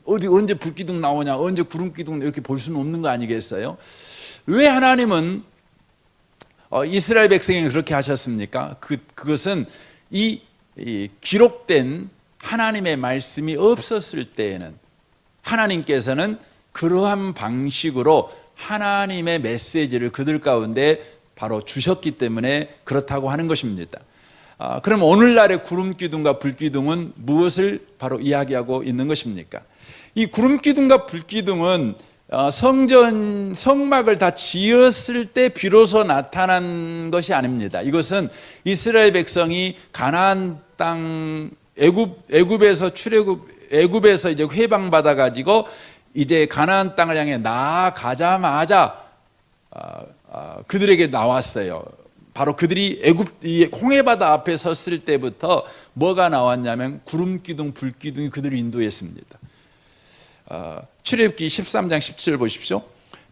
언제 불기둥 나오냐, 언제 구름기둥 이렇게 볼 수는 없는 거 아니겠어요? 왜 하나님은 이스라엘 백성에게 그렇게 하셨습니까? 그것은 이 기록된 하나님의 말씀이 없었을 때에는 하나님께서는 그러한 방식으로 하나님의 메시지를 그들 가운데 바로 주셨기 때문에 그렇다고 하는 것입니다. 그럼 오늘날의 구름기둥과 불기둥은 무엇을 바로 이야기하고 있는 것입니까? 이 구름기둥과 불기둥은 성막을 다 지었을 때 비로소 나타난 것이 아닙니다. 이것은 이스라엘 백성이 가나안 땅 애굽에서 이제 해방받아 가지고 이제 가나안 땅을 향해 나아가자마자 그들에게 나왔어요. 바로 그들이 이 홍해바다 앞에 섰을 때부터 뭐가 나왔냐면 구름기둥, 불기둥이 그들을 인도했습니다. 출애굽기 13장 17절 보십시오.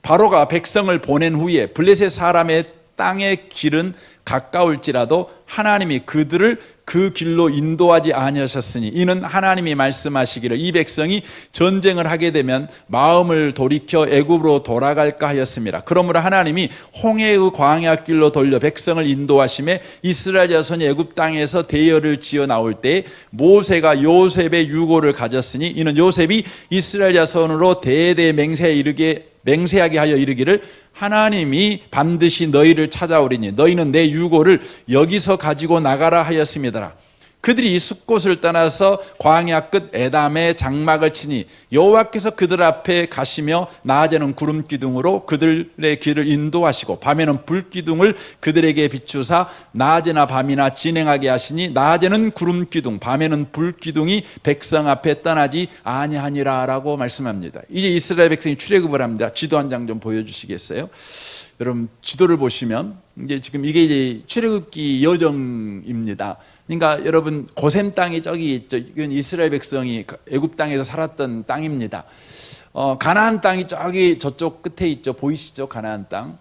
바로가 백성을 보낸 후에 블레셋 사람의 땅의 길은 가까울지라도 하나님이 그들을 그 길로 인도하지 아니하셨으니 이는 하나님이 말씀하시기를 이 백성이 전쟁을 하게 되면 마음을 돌이켜 애굽으로 돌아갈까 하였습니다. 그러므로 하나님이 홍해의 광야 길로 돌려 백성을 인도하심에 이스라엘 자손이 애굽 땅에서 대열을 지어 나올 때 모세가 요셉의 유고를 가졌으니 이는 요셉이 이스라엘 자손으로 대대 맹세하게 하여 이르기를 하나님이 반드시 너희를 찾아오리니 너희는 내 유고를 여기서 가지고 나가라 하였습니다. 그들이 숲곳을 떠나서 광야 끝 에담에 장막을 치니 여호와께서 그들 앞에 가시며 낮에는 구름기둥으로 그들의 길을 인도하시고 밤에는 불기둥을 그들에게 비추사 낮이나 밤이나 진행하게 하시니 낮에는 구름기둥 밤에는 불기둥이 백성 앞에 떠나지 아니하니라 라고 말씀합니다. 이제 이스라엘 백성이 출애굽을 합니다. 지도 한 장 좀 보여주시겠어요? 여러분 지도를 보시면 이제 지금 이게 이제 출애굽기 여정입니다. 그러니까 여러분 고센 땅이 저기 있죠. 이건 이스라엘 백성이 애굽 땅에서 살았던 땅입니다. 가나안 땅이 저기 저쪽 끝에 있죠. 보이시죠? 가나안 땅.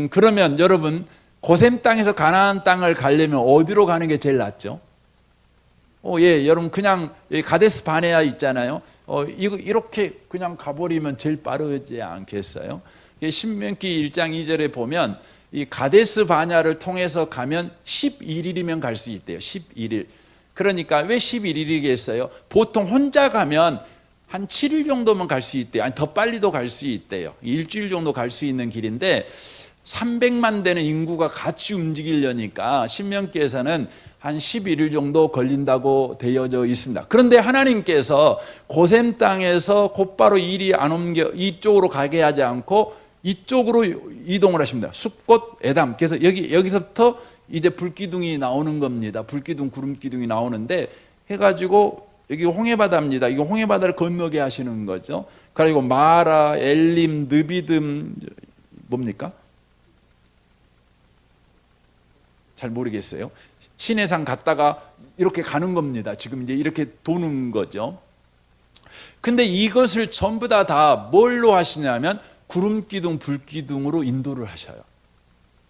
그러면 여러분 고센 땅에서 가나안 땅을 가려면 어디로 가는 게 제일 낫죠? 예, 여러분 그냥 가데스 바네아 있잖아요. 이렇게 그냥 가버리면 제일 빠르지 않겠어요? 신명기 1장 2절에 보면 이 가데스 바냐를 통해서 가면 11일이면 갈 수 있대요. 11일. 그러니까 왜 11일이겠어요? 보통 혼자 가면 한 7일 정도면 갈 수 있대요. 아니 더 빨리도 갈 수 있대요. 일주일 정도 갈 수 있는 길인데 300만 되는 인구가 같이 움직이려니까 신명기에서는 한 11일 정도 걸린다고 되어져 있습니다. 그런데 하나님께서 고센 땅에서 곧바로 일이 안 옮겨 이쪽으로 가게 하지 않고 이쪽으로 이동을 하십니다. 숲곳 에담. 그래서 여기서부터 이제 불기둥이 나오는 겁니다. 불기둥, 구름기둥이 나오는데 해가지고 여기 홍해바다입니다. 이거 홍해바다를 건너게 하시는 거죠. 그리고 마라, 엘림, 느비듬 뭡니까? 잘 모르겠어요. 시내산 갔다가 이렇게 가는 겁니다. 지금 이제 이렇게 도는 거죠. 근데 이것을 전부 다 뭘로 하시냐면 구름기둥, 불기둥으로 인도를 하셔요.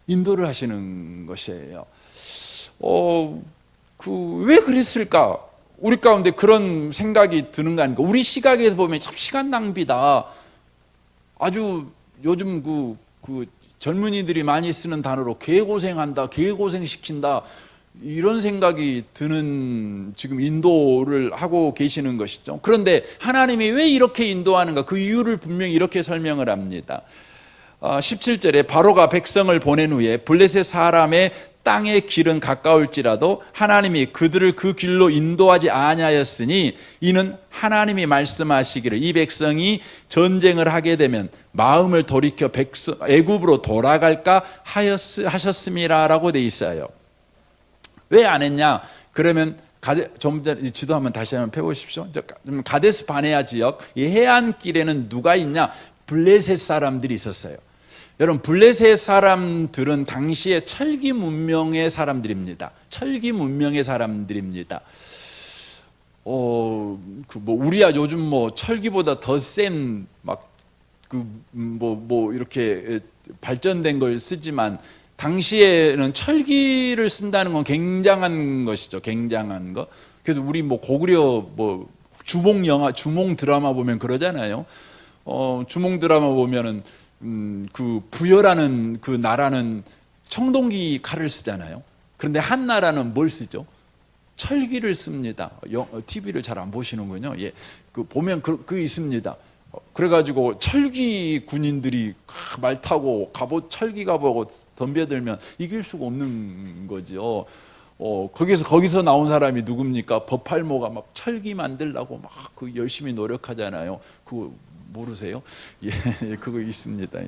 인도를 하시는 것이에요. 왜 그랬을까? 우리 가운데 그런 생각이 드는 거 아닙니까? 우리 시각에서 보면 참 시간 낭비다. 아주 요즘 그 젊은이들이 많이 쓰는 단어로 개고생한다, 개고생시킨다, 이런 생각이 드는 지금 인도를 하고 계시는 것이죠. 그런데 하나님이 왜 이렇게 인도하는가, 그 이유를 분명히 이렇게 설명을 합니다. 17절에 바로가 백성을 보낸 후에 블레셋 사람의 땅의 길은 가까울지라도 하나님이 그들을 그 길로 인도하지 아니하였으니 이는 하나님이 말씀하시기를 이 백성이 전쟁을 하게 되면 마음을 돌이켜 애굽으로 돌아갈까 하셨음이라라고 돼 있어요. 왜 안 했냐? 그러면 좀 전에 지도 한번 다시 한번 펴보십시오. 가데스 바네아 지역 이 해안길에는 누가 있냐? 블레셋 사람들이 있었어요. 여러분, 블레셋 사람들은 당시에 철기 문명의 사람들입니다. 철기 문명의 사람들입니다. 우리야 요즘 뭐 철기보다 더 센 이렇게 발전된 걸 쓰지만 당시에는 철기를 쓴다는 건 굉장한 것이죠. 굉장한 거. 그래서 우리 뭐 고구려 주몽 영화, 주몽 드라마 보면 그러잖아요. 주몽 드라마 보면은 그 부여라는 그 나라는 청동기 칼을 쓰잖아요. 그런데 한 나라는 뭘 쓰죠? 철기를 씁니다. TV를 잘 안 보시는군요. 예, 그 보면 그 있습니다. 그래가지고 철기 군인들이 말 타고 철기 갑오하고 덤벼들면 이길 수가 없는 거죠. 거기서 나온 사람이 누굽니까? 버팔모가 막 철기 만들라고 막 그 열심히 노력하잖아요. 그거 모르세요? 예, 그거 있습니다.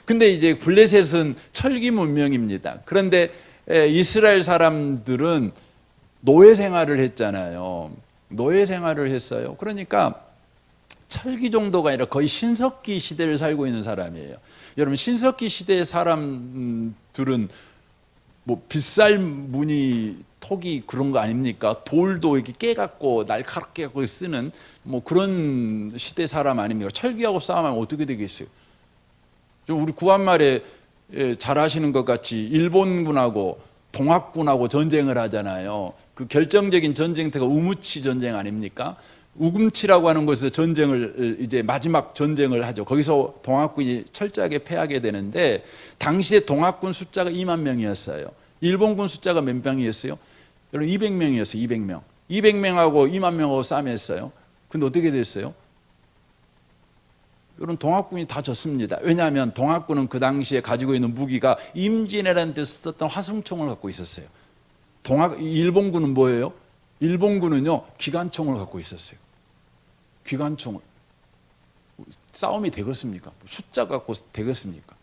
근데 이제 블레셋은 철기 문명입니다. 그런데 이스라엘 사람들은 노예 생활을 했잖아요. 노예 생활을 했어요. 그러니까 철기 정도가 아니라 거의 신석기 시대를 살고 있는 사람이에요. 여러분, 신석기 시대의 사람들은 뭐 빗살 무늬 톡이 그런 거 아닙니까? 돌도 이렇게 깨갖고 날카롭게 갖고 쓰는 뭐 그런 시대 사람 아닙니까? 철기하고 싸우면 어떻게 되겠어요? 우리 구한말에 잘 아시는 것 같이 일본군하고 동학군하고 전쟁을 하잖아요. 그 결정적인 전쟁터가 우무치 전쟁 아닙니까? 우금치라고 하는 곳에서 전쟁을 이제 마지막 전쟁을 하죠. 거기서 동학군이 철저하게 패하게 되는데 당시에 동학군 숫자가 2만 명이었어요. 일본군 숫자가 몇 명이었어요? 여러분 200명이었어요. 200명. 200명하고 2만 명하고 싸움했어요. 근데 어떻게 됐어요? 여러분, 동학군이 다 졌습니다. 왜냐하면 동학군은 그 당시에 가지고 있는 무기가 임진왜란 때 썼던 화승총을 갖고 있었어요. 일본군은 뭐예요? 일본군은요 기관총을 갖고 있었어요. 기관총을. 싸움이 되겠습니까? 숫자 갖고 되겠습니까?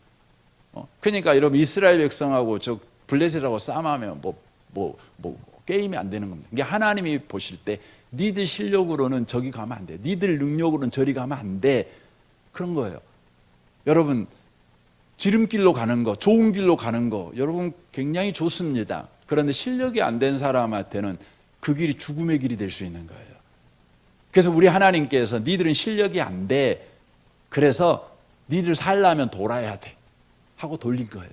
그러니까 여러분, 이스라엘 백성하고 저 블레셋하고 싸움하면 게임이 안 되는 겁니다. 이게 하나님이 보실 때 니들 실력으로는 저기 가면 안 돼. 니들 능력으로는 저리 가면 안 돼. 그런 거예요. 여러분, 지름길로 가는 거, 좋은 길로 가는 거, 여러분 굉장히 좋습니다. 그런데 실력이 안 된 사람한테는 그 길이 죽음의 길이 될 수 있는 거예요. 그래서 우리 하나님께서 니들은 실력이 안 돼. 그래서 니들 살려면 돌아야 돼. 하고 돌린 거예요.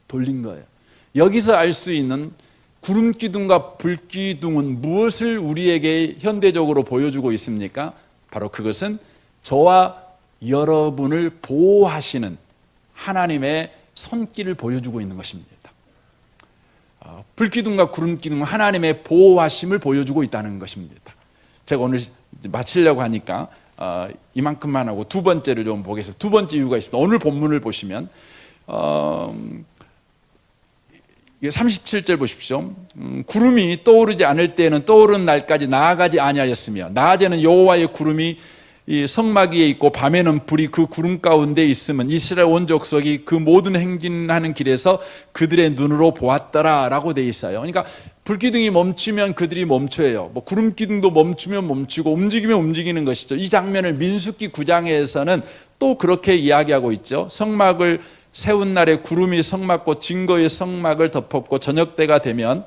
돌린 거예요. 여기서 알 수 있는 구름기둥과 불기둥은 무엇을 우리에게 현대적으로 보여주고 있습니까? 바로 그것은 저와 여러분을 보호하시는 하나님의 손길을 보여주고 있는 것입니다. 불기둥과 구름기둥은 하나님의 보호하심을 보여주고 있다는 것입니다. 제가 오늘 마치려고 하니까 이만큼만 하고 두 번째를 좀 보겠습니다. 두 번째 이유가 있습니다. 오늘 본문을 보시면 37절 보십시오. 구름이 떠오르지 않을 때에는 떠오르는 날까지 나아가지 아니하였으며 낮에는 여호와의 구름이 이 성막 위에 있고 밤에는 불이 그 구름 가운데 있으면 이스라엘 온 족속이 그 모든 행진하는 길에서 그들의 눈으로 보았더라라고 돼 있어요. 그러니까 불기둥이 멈추면 그들이 멈춰요. 뭐 구름기둥도 멈추면 멈추고 움직이면 움직이는 것이죠. 이 장면을 민수기 9장에서는 또 그렇게 이야기하고 있죠. 성막을 세운 날에 구름이 성막과 증거의 성막을 덮었고 저녁 때가 되면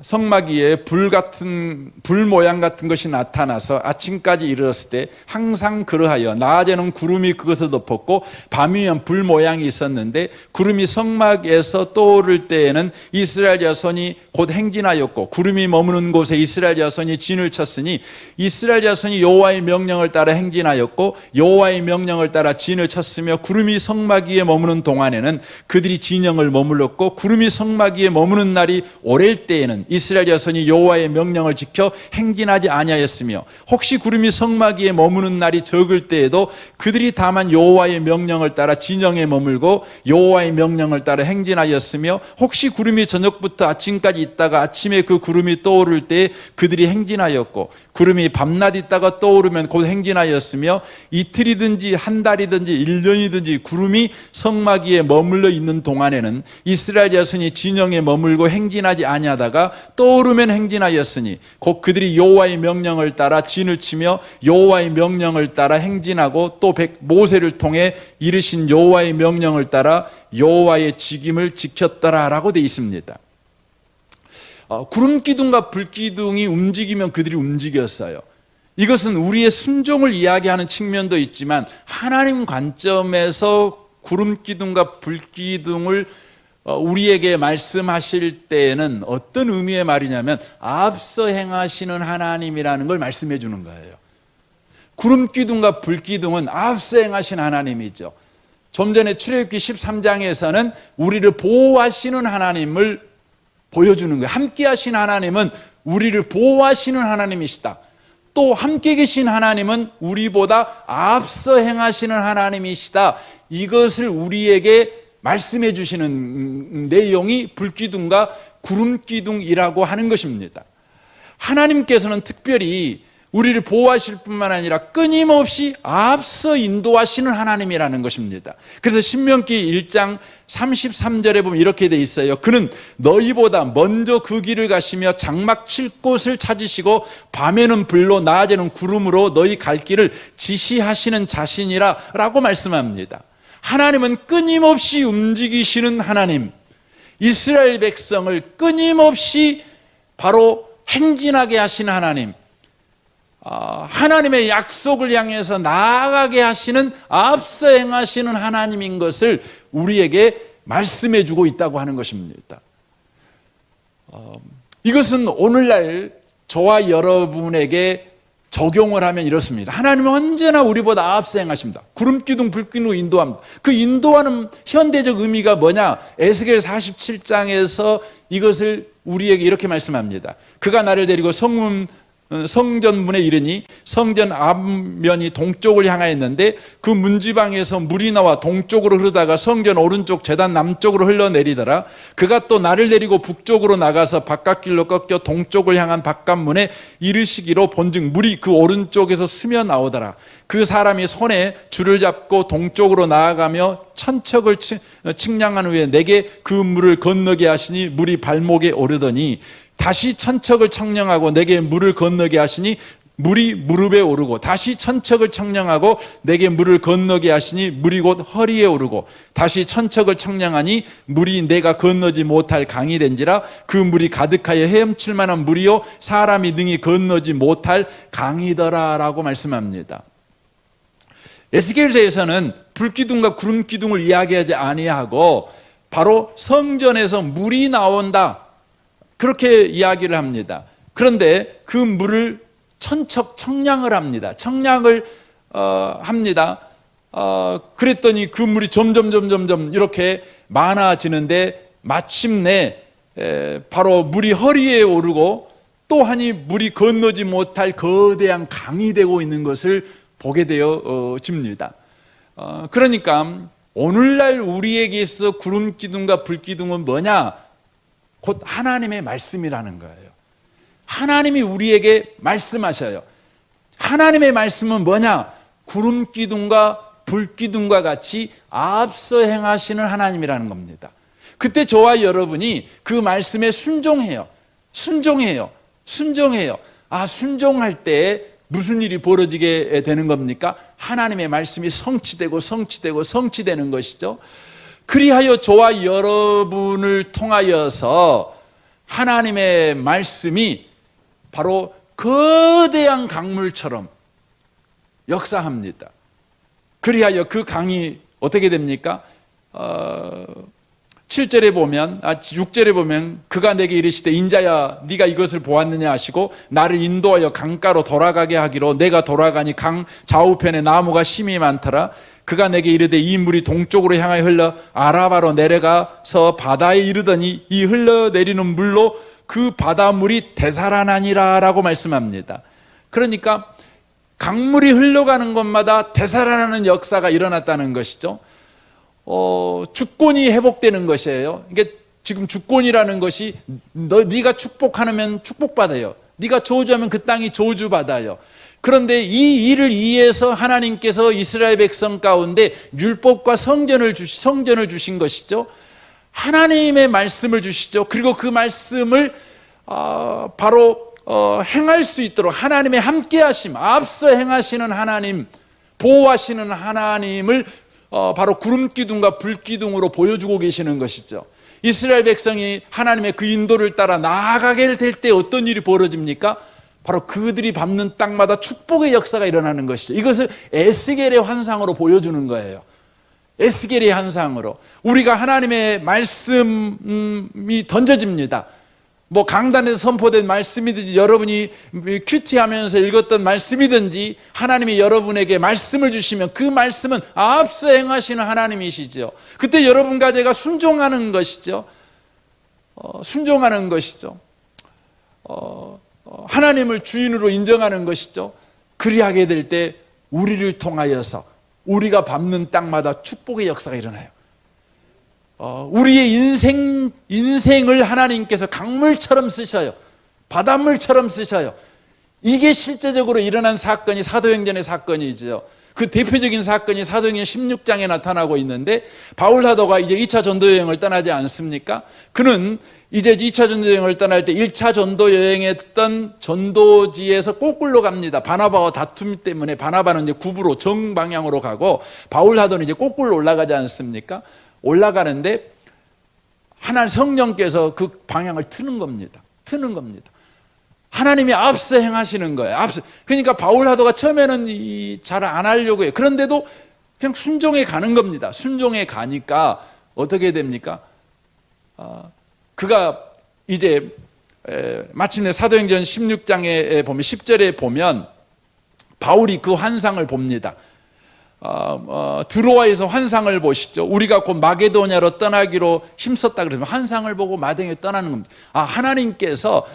성막 위에 불 모양 같은 것이 나타나서 아침까지 이르렀을 때 항상 그러하여 낮에는 구름이 그것을 덮었고 밤이면 불 모양이 있었는데 구름이 성막에서 떠오를 때에는 이스라엘 자손이 곧 행진하였고 구름이 머무는 곳에 이스라엘 자손이 진을 쳤으니 이스라엘 자손이 여호와의 명령을 따라 행진하였고 여호와의 명령을 따라 진을 쳤으며 구름이 성막 위에 머무는 동안에는 그들이 진영을 머물렀고 구름이 성막 위에 머무는 날이 오랠 때에는 이스라엘 자손이 여호와의 명령을 지켜 행진하지 아니하였으며 혹시 구름이 성막 위에 머무는 날이 적을 때에도 그들이 다만 여호와의 명령을 따라 진영에 머물고 여호와의 명령을 따라 행진하였으며 혹시 구름이 저녁부터 아침까지 있다가 아침에 그 구름이 떠오를 때에 그들이 행진하였고 구름이 밤낮 있다가 떠오르면 곧 행진하였으며 이틀이든지 한 달이든지 1년이든지 구름이 성막 위에 머물러 있는 동안에는 이스라엘 자손이 진영에 머물고 행진하지 아니하다가 떠오르면 행진하였으니 곧 그들이 여호와의 명령을 따라 진을 치며 여호와의 명령을 따라 행진하고 또 모세를 통해 이르신 여호와의 명령을 따라 여호와의 직임을 지켰더라라고 되어 있습니다. 구름 기둥과 불 기둥이 움직이면 그들이 움직였어요. 이것은 우리의 순종을 이야기하는 측면도 있지만 하나님 관점에서 구름 기둥과 불 기둥을 우리에게 말씀하실 때에는 어떤 의미의 말이냐면 앞서 행하시는 하나님이라는 걸 말씀해 주는 거예요. 구름 기둥과 불 기둥은 앞서 행하신 하나님이죠. 좀 전에 출애굽기 13장에서는 우리를 보호하시는 하나님을 보여주는 거예요. 함께 하신 하나님은 우리를 보호하시는 하나님이시다. 또 함께 계신 하나님은 우리보다 앞서 행하시는 하나님이시다. 이것을 우리에게 말씀해 주시는 내용이 불기둥과 구름기둥이라고 하는 것입니다. 하나님께서는 특별히 우리를 보호하실 뿐만 아니라 끊임없이 앞서 인도하시는 하나님이라는 것입니다. 그래서 신명기 1장 33절에 보면 이렇게 돼 있어요. 그는 너희보다 먼저 그 길을 가시며 장막 칠 곳을 찾으시고 밤에는 불로 낮에는 구름으로 너희 갈 길을 지시하시는 자신이라 라고 말씀합니다. 하나님은 끊임없이 움직이시는 하나님, 이스라엘 백성을 끊임없이 바로 행진하게 하시는 하나님, 하나님의 약속을 향해서 나아가게 하시는 앞서 행하시는 하나님인 것을 우리에게 말씀해 주고 있다고 하는 것입니다. 이것은 오늘날 저와 여러분에게 적용을 하면 이렇습니다. 하나님은 언제나 우리보다 앞서 행하십니다. 구름기둥 불기둥으로 인도합니다. 그 인도하는 현대적 의미가 뭐냐? 에스겔 47장에서 이것을 우리에게 이렇게 말씀합니다. 그가 나를 데리고 성전문에 이르니 성전 앞면이 동쪽을 향하였는데 그 문지방에서 물이 나와 동쪽으로 흐르다가 성전 오른쪽 제단 남쪽으로 흘러내리더라. 그가 또 나를 데리고 북쪽으로 나가서 바깥길로 꺾여 동쪽을 향한 바깥문에 이르시기로 본즉 물이 그 오른쪽에서 스며 나오더라. 그 사람이 손에 줄을 잡고 동쪽으로 나아가며 천척을 측량한 후에 내게 그 물을 건너게 하시니 물이 발목에 오르더니 다시 천척을 청량하고 내게 물을 건너게 하시니 물이 무릎에 오르고 다시 천척을 청량하고 내게 물을 건너게 하시니 물이 곧 허리에 오르고 다시 천척을 청량하니 물이 내가 건너지 못할 강이 된지라 그 물이 가득하여 헤엄칠 만한 물이요 사람이 능히 건너지 못할 강이더라 라고 말씀합니다. 에스겔서에서는 불기둥과 구름기둥을 이야기하지 아니하고 바로 성전에서 물이 나온다 그렇게 이야기를 합니다. 그런데 그 물을 천척 청량을 합니다. 청량을 합니다. 그랬더니 그 물이 점점 이렇게 많아지는데 마침내 바로 물이 허리에 오르고 또한이 물이 건너지 못할 거대한 강이 되고 있는 것을 보게 되어집니다. 그러니까 오늘날 우리에게 있어 구름기둥과 불기둥은 뭐냐? 곧 하나님의 말씀이라는 거예요. 하나님이 우리에게 말씀하셔요. 하나님의 말씀은 뭐냐? 구름기둥과 불기둥과 같이 앞서 행하시는 하나님이라는 겁니다. 그때 저와 여러분이 그 말씀에 순종해요. 순종할 때 무슨 일이 벌어지게 되는 겁니까? 하나님의 말씀이 성취되는 것이죠. 그리하여 저와 여러분을 통하여서 하나님의 말씀이 바로 거대한 강물처럼 역사합니다. 그리하여 그 강이 어떻게 됩니까? 7절에 보면 6절에 보면 그가 내게 이르시되 인자야 네가 이것을 보았느냐 하시고 나를 인도하여 강가로 돌아가게 하기로 내가 돌아가니 강 좌우편에 나무가 심이 많더라. 그가 내게 이르되 이 물이 동쪽으로 향하여 흘러 아라바로 내려가서 바다에 이르더니 이 흘러내리는 물로 그 바닷물이 되살아나니라 라고 말씀합니다. 그러니까 강물이 흘러가는 곳마다 되살아나는 역사가 일어났다는 것이죠. 주권이 회복되는 것이에요. 이게 지금 주권이라는 것이 네가 축복하면 축복받아요. 네가 저주하면 그 땅이 저주받아요. 그런데 이 일을 위해서 하나님께서 이스라엘 백성 가운데 율법과 성전을 주신 것이죠. 하나님의 말씀을 주시죠. 그리고 그 말씀을 바로 행할 수 있도록 하나님의 함께하심, 앞서 행하시는 하나님, 보호하시는 하나님을 바로 구름기둥과 불기둥으로 보여주고 계시는 것이죠. 이스라엘 백성이 하나님의 그 인도를 따라 나아가게 될 때 어떤 일이 벌어집니까? 바로 그들이 밟는 땅마다 축복의 역사가 일어나는 것이죠. 이것을 에스겔의 환상으로 보여주는 거예요. 에스겔의 환상으로 우리가 하나님의 말씀이 던져집니다. 뭐 강단에서 선포된 말씀이든지 여러분이 큐티하면서 읽었던 말씀이든지 하나님이 여러분에게 말씀을 주시면 그 말씀은 앞서 행하시는 하나님이시죠. 그때 여러분과 제가 순종하는 것이죠. 순종하는 것이죠. 하나님을 주인으로 인정하는 것이죠. 그리하게 될 때 우리를 통하여서 우리가 밟는 땅마다 축복의 역사가 일어나요. 우리의 인생을 하나님께서 강물처럼 쓰셔요. 바닷물처럼 쓰셔요. 이게 실제적으로 일어난 사건이 사도행전의 사건이죠. 그 대표적인 사건이 사도행전 16장에 나타나고 있는데 바울 사도가 이제 2차 전도 여행을 떠나지 않습니까? 그는 이제 2차 전도 여행을 떠날 때 1차 전도 여행했던 전도지에서 거꾸로 갑니다. 바나바와 다툼 때문에 바나바는 이제 구부로 정방향으로 가고 바울 사도는 이제 거꾸로 올라가지 않습니까? 올라가는데 하나님 성령께서 그 방향을 트는 겁니다. 트는 겁니다. 하나님이 앞서 행하시는 거예요. 그러니까 바울 사도가 처음에는 잘 안 하려고 해요. 그런데도 그냥 순종해 가는 겁니다. 순종해 가니까 어떻게 됩니까? 그가 이제 마침내 사도행전 16장에 보면 10절에 보면 바울이 그 환상을 봅니다. 드로아에서 환상을 보시죠. 우리가 곧 마게도냐로 떠나기로 힘썼다 그러면 환상을 보고 마댕에 떠나는 겁니다. 하나님께서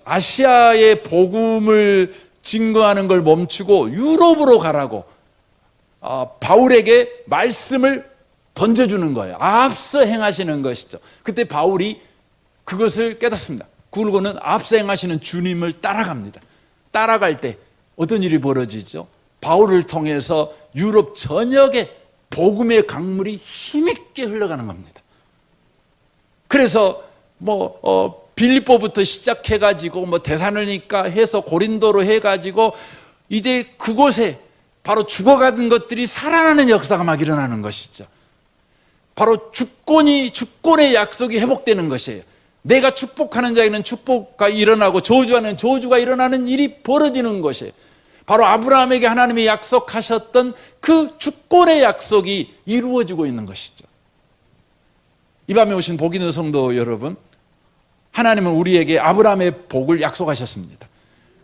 아시아의 복음을 증거하는 걸 멈추고 유럽으로 가라고 바울에게 말씀을 던져주는 거예요. 앞서 행하시는 것이죠. 그때 바울이 그것을 깨닫습니다. 그러고는 앞서 행하시는 주님을 따라갑니다. 따라갈 때 어떤 일이 벌어지죠? 바울을 통해서 유럽 전역에 복음의 강물이 힘있게 흘러가는 겁니다. 그래서 빌립보부터 시작해가지고 데살로니가 해서 고린도로 해가지고 이제 그곳에 바로 죽어가는 것들이 살아나는 역사가 막 일어나는 것이죠. 바로 주권의 약속이 회복되는 것이에요. 내가 축복하는 자에게는 축복가 일어나고 저주하는 저주가 일어나는 일이 벌어지는 것이에요. 바로 아브라함에게 하나님이 약속하셨던 그 주권의 약속이 이루어지고 있는 것이죠. 이 밤에 오신 복 있는 성도 여러분, 하나님은 우리에게 아브라함의 복을 약속하셨습니다.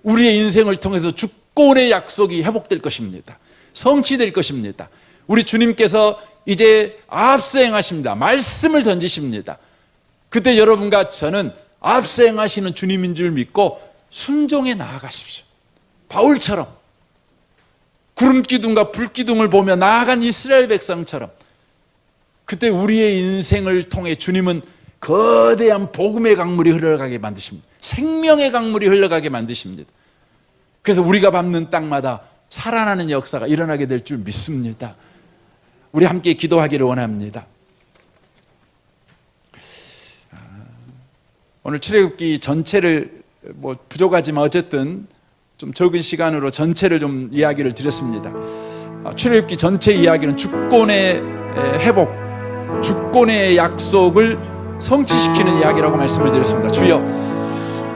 우리의 인생을 통해서 주권의 약속이 회복될 것입니다. 성취될 것입니다. 우리 주님께서 이제 앞서 행하십니다. 말씀을 던지십니다. 그때 여러분과 저는 앞서 행하시는 주님인 줄 믿고 순종해 나아가십시오. 바울처럼 구름기둥과 불기둥을 보며 나아간 이스라엘 백성처럼 그때 우리의 인생을 통해 주님은 거대한 복음의 강물이 흘러가게 만드십니다. 생명의 강물이 흘러가게 만드십니다. 그래서 우리가 밟는 땅마다 살아나는 역사가 일어나게 될 줄 믿습니다. 우리 함께 기도하기를 원합니다. 오늘 출애굽기 전체를 부족하지만 어쨌든 좀 적은 시간으로 전체를 좀 이야기를 드렸습니다. 출애굽기 전체 이야기는 주권의 회복, 주권의 약속을 성취시키는 이야기라고 말씀을 드렸습니다. 주여,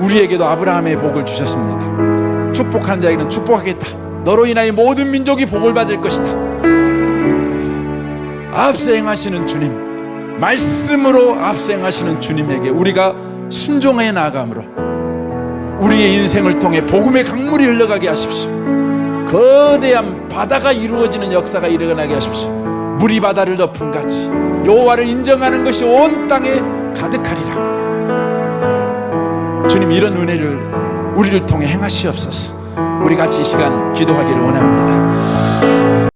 우리에게도 아브라함의 복을 주셨습니다. 축복한 자에게는 축복하겠다. 너로 인하여 모든 민족이 복을 받을 것이다. 앞서 행하시는 주님, 말씀으로 앞서 행하시는 주님에게 우리가 순종해 나아감으로 우리의 인생을 통해 복음의 강물이 흘러가게 하십시오. 거대한 바다가 이루어지는 역사가 일어나게 하십시오. 물이 바다를 덮은 같이 여호와를 인정하는 것이 온 땅에 가득하리라. 주님, 이런 은혜를 우리를 통해 행하시옵소서. 우리 같이 이 시간 기도하기를 원합니다.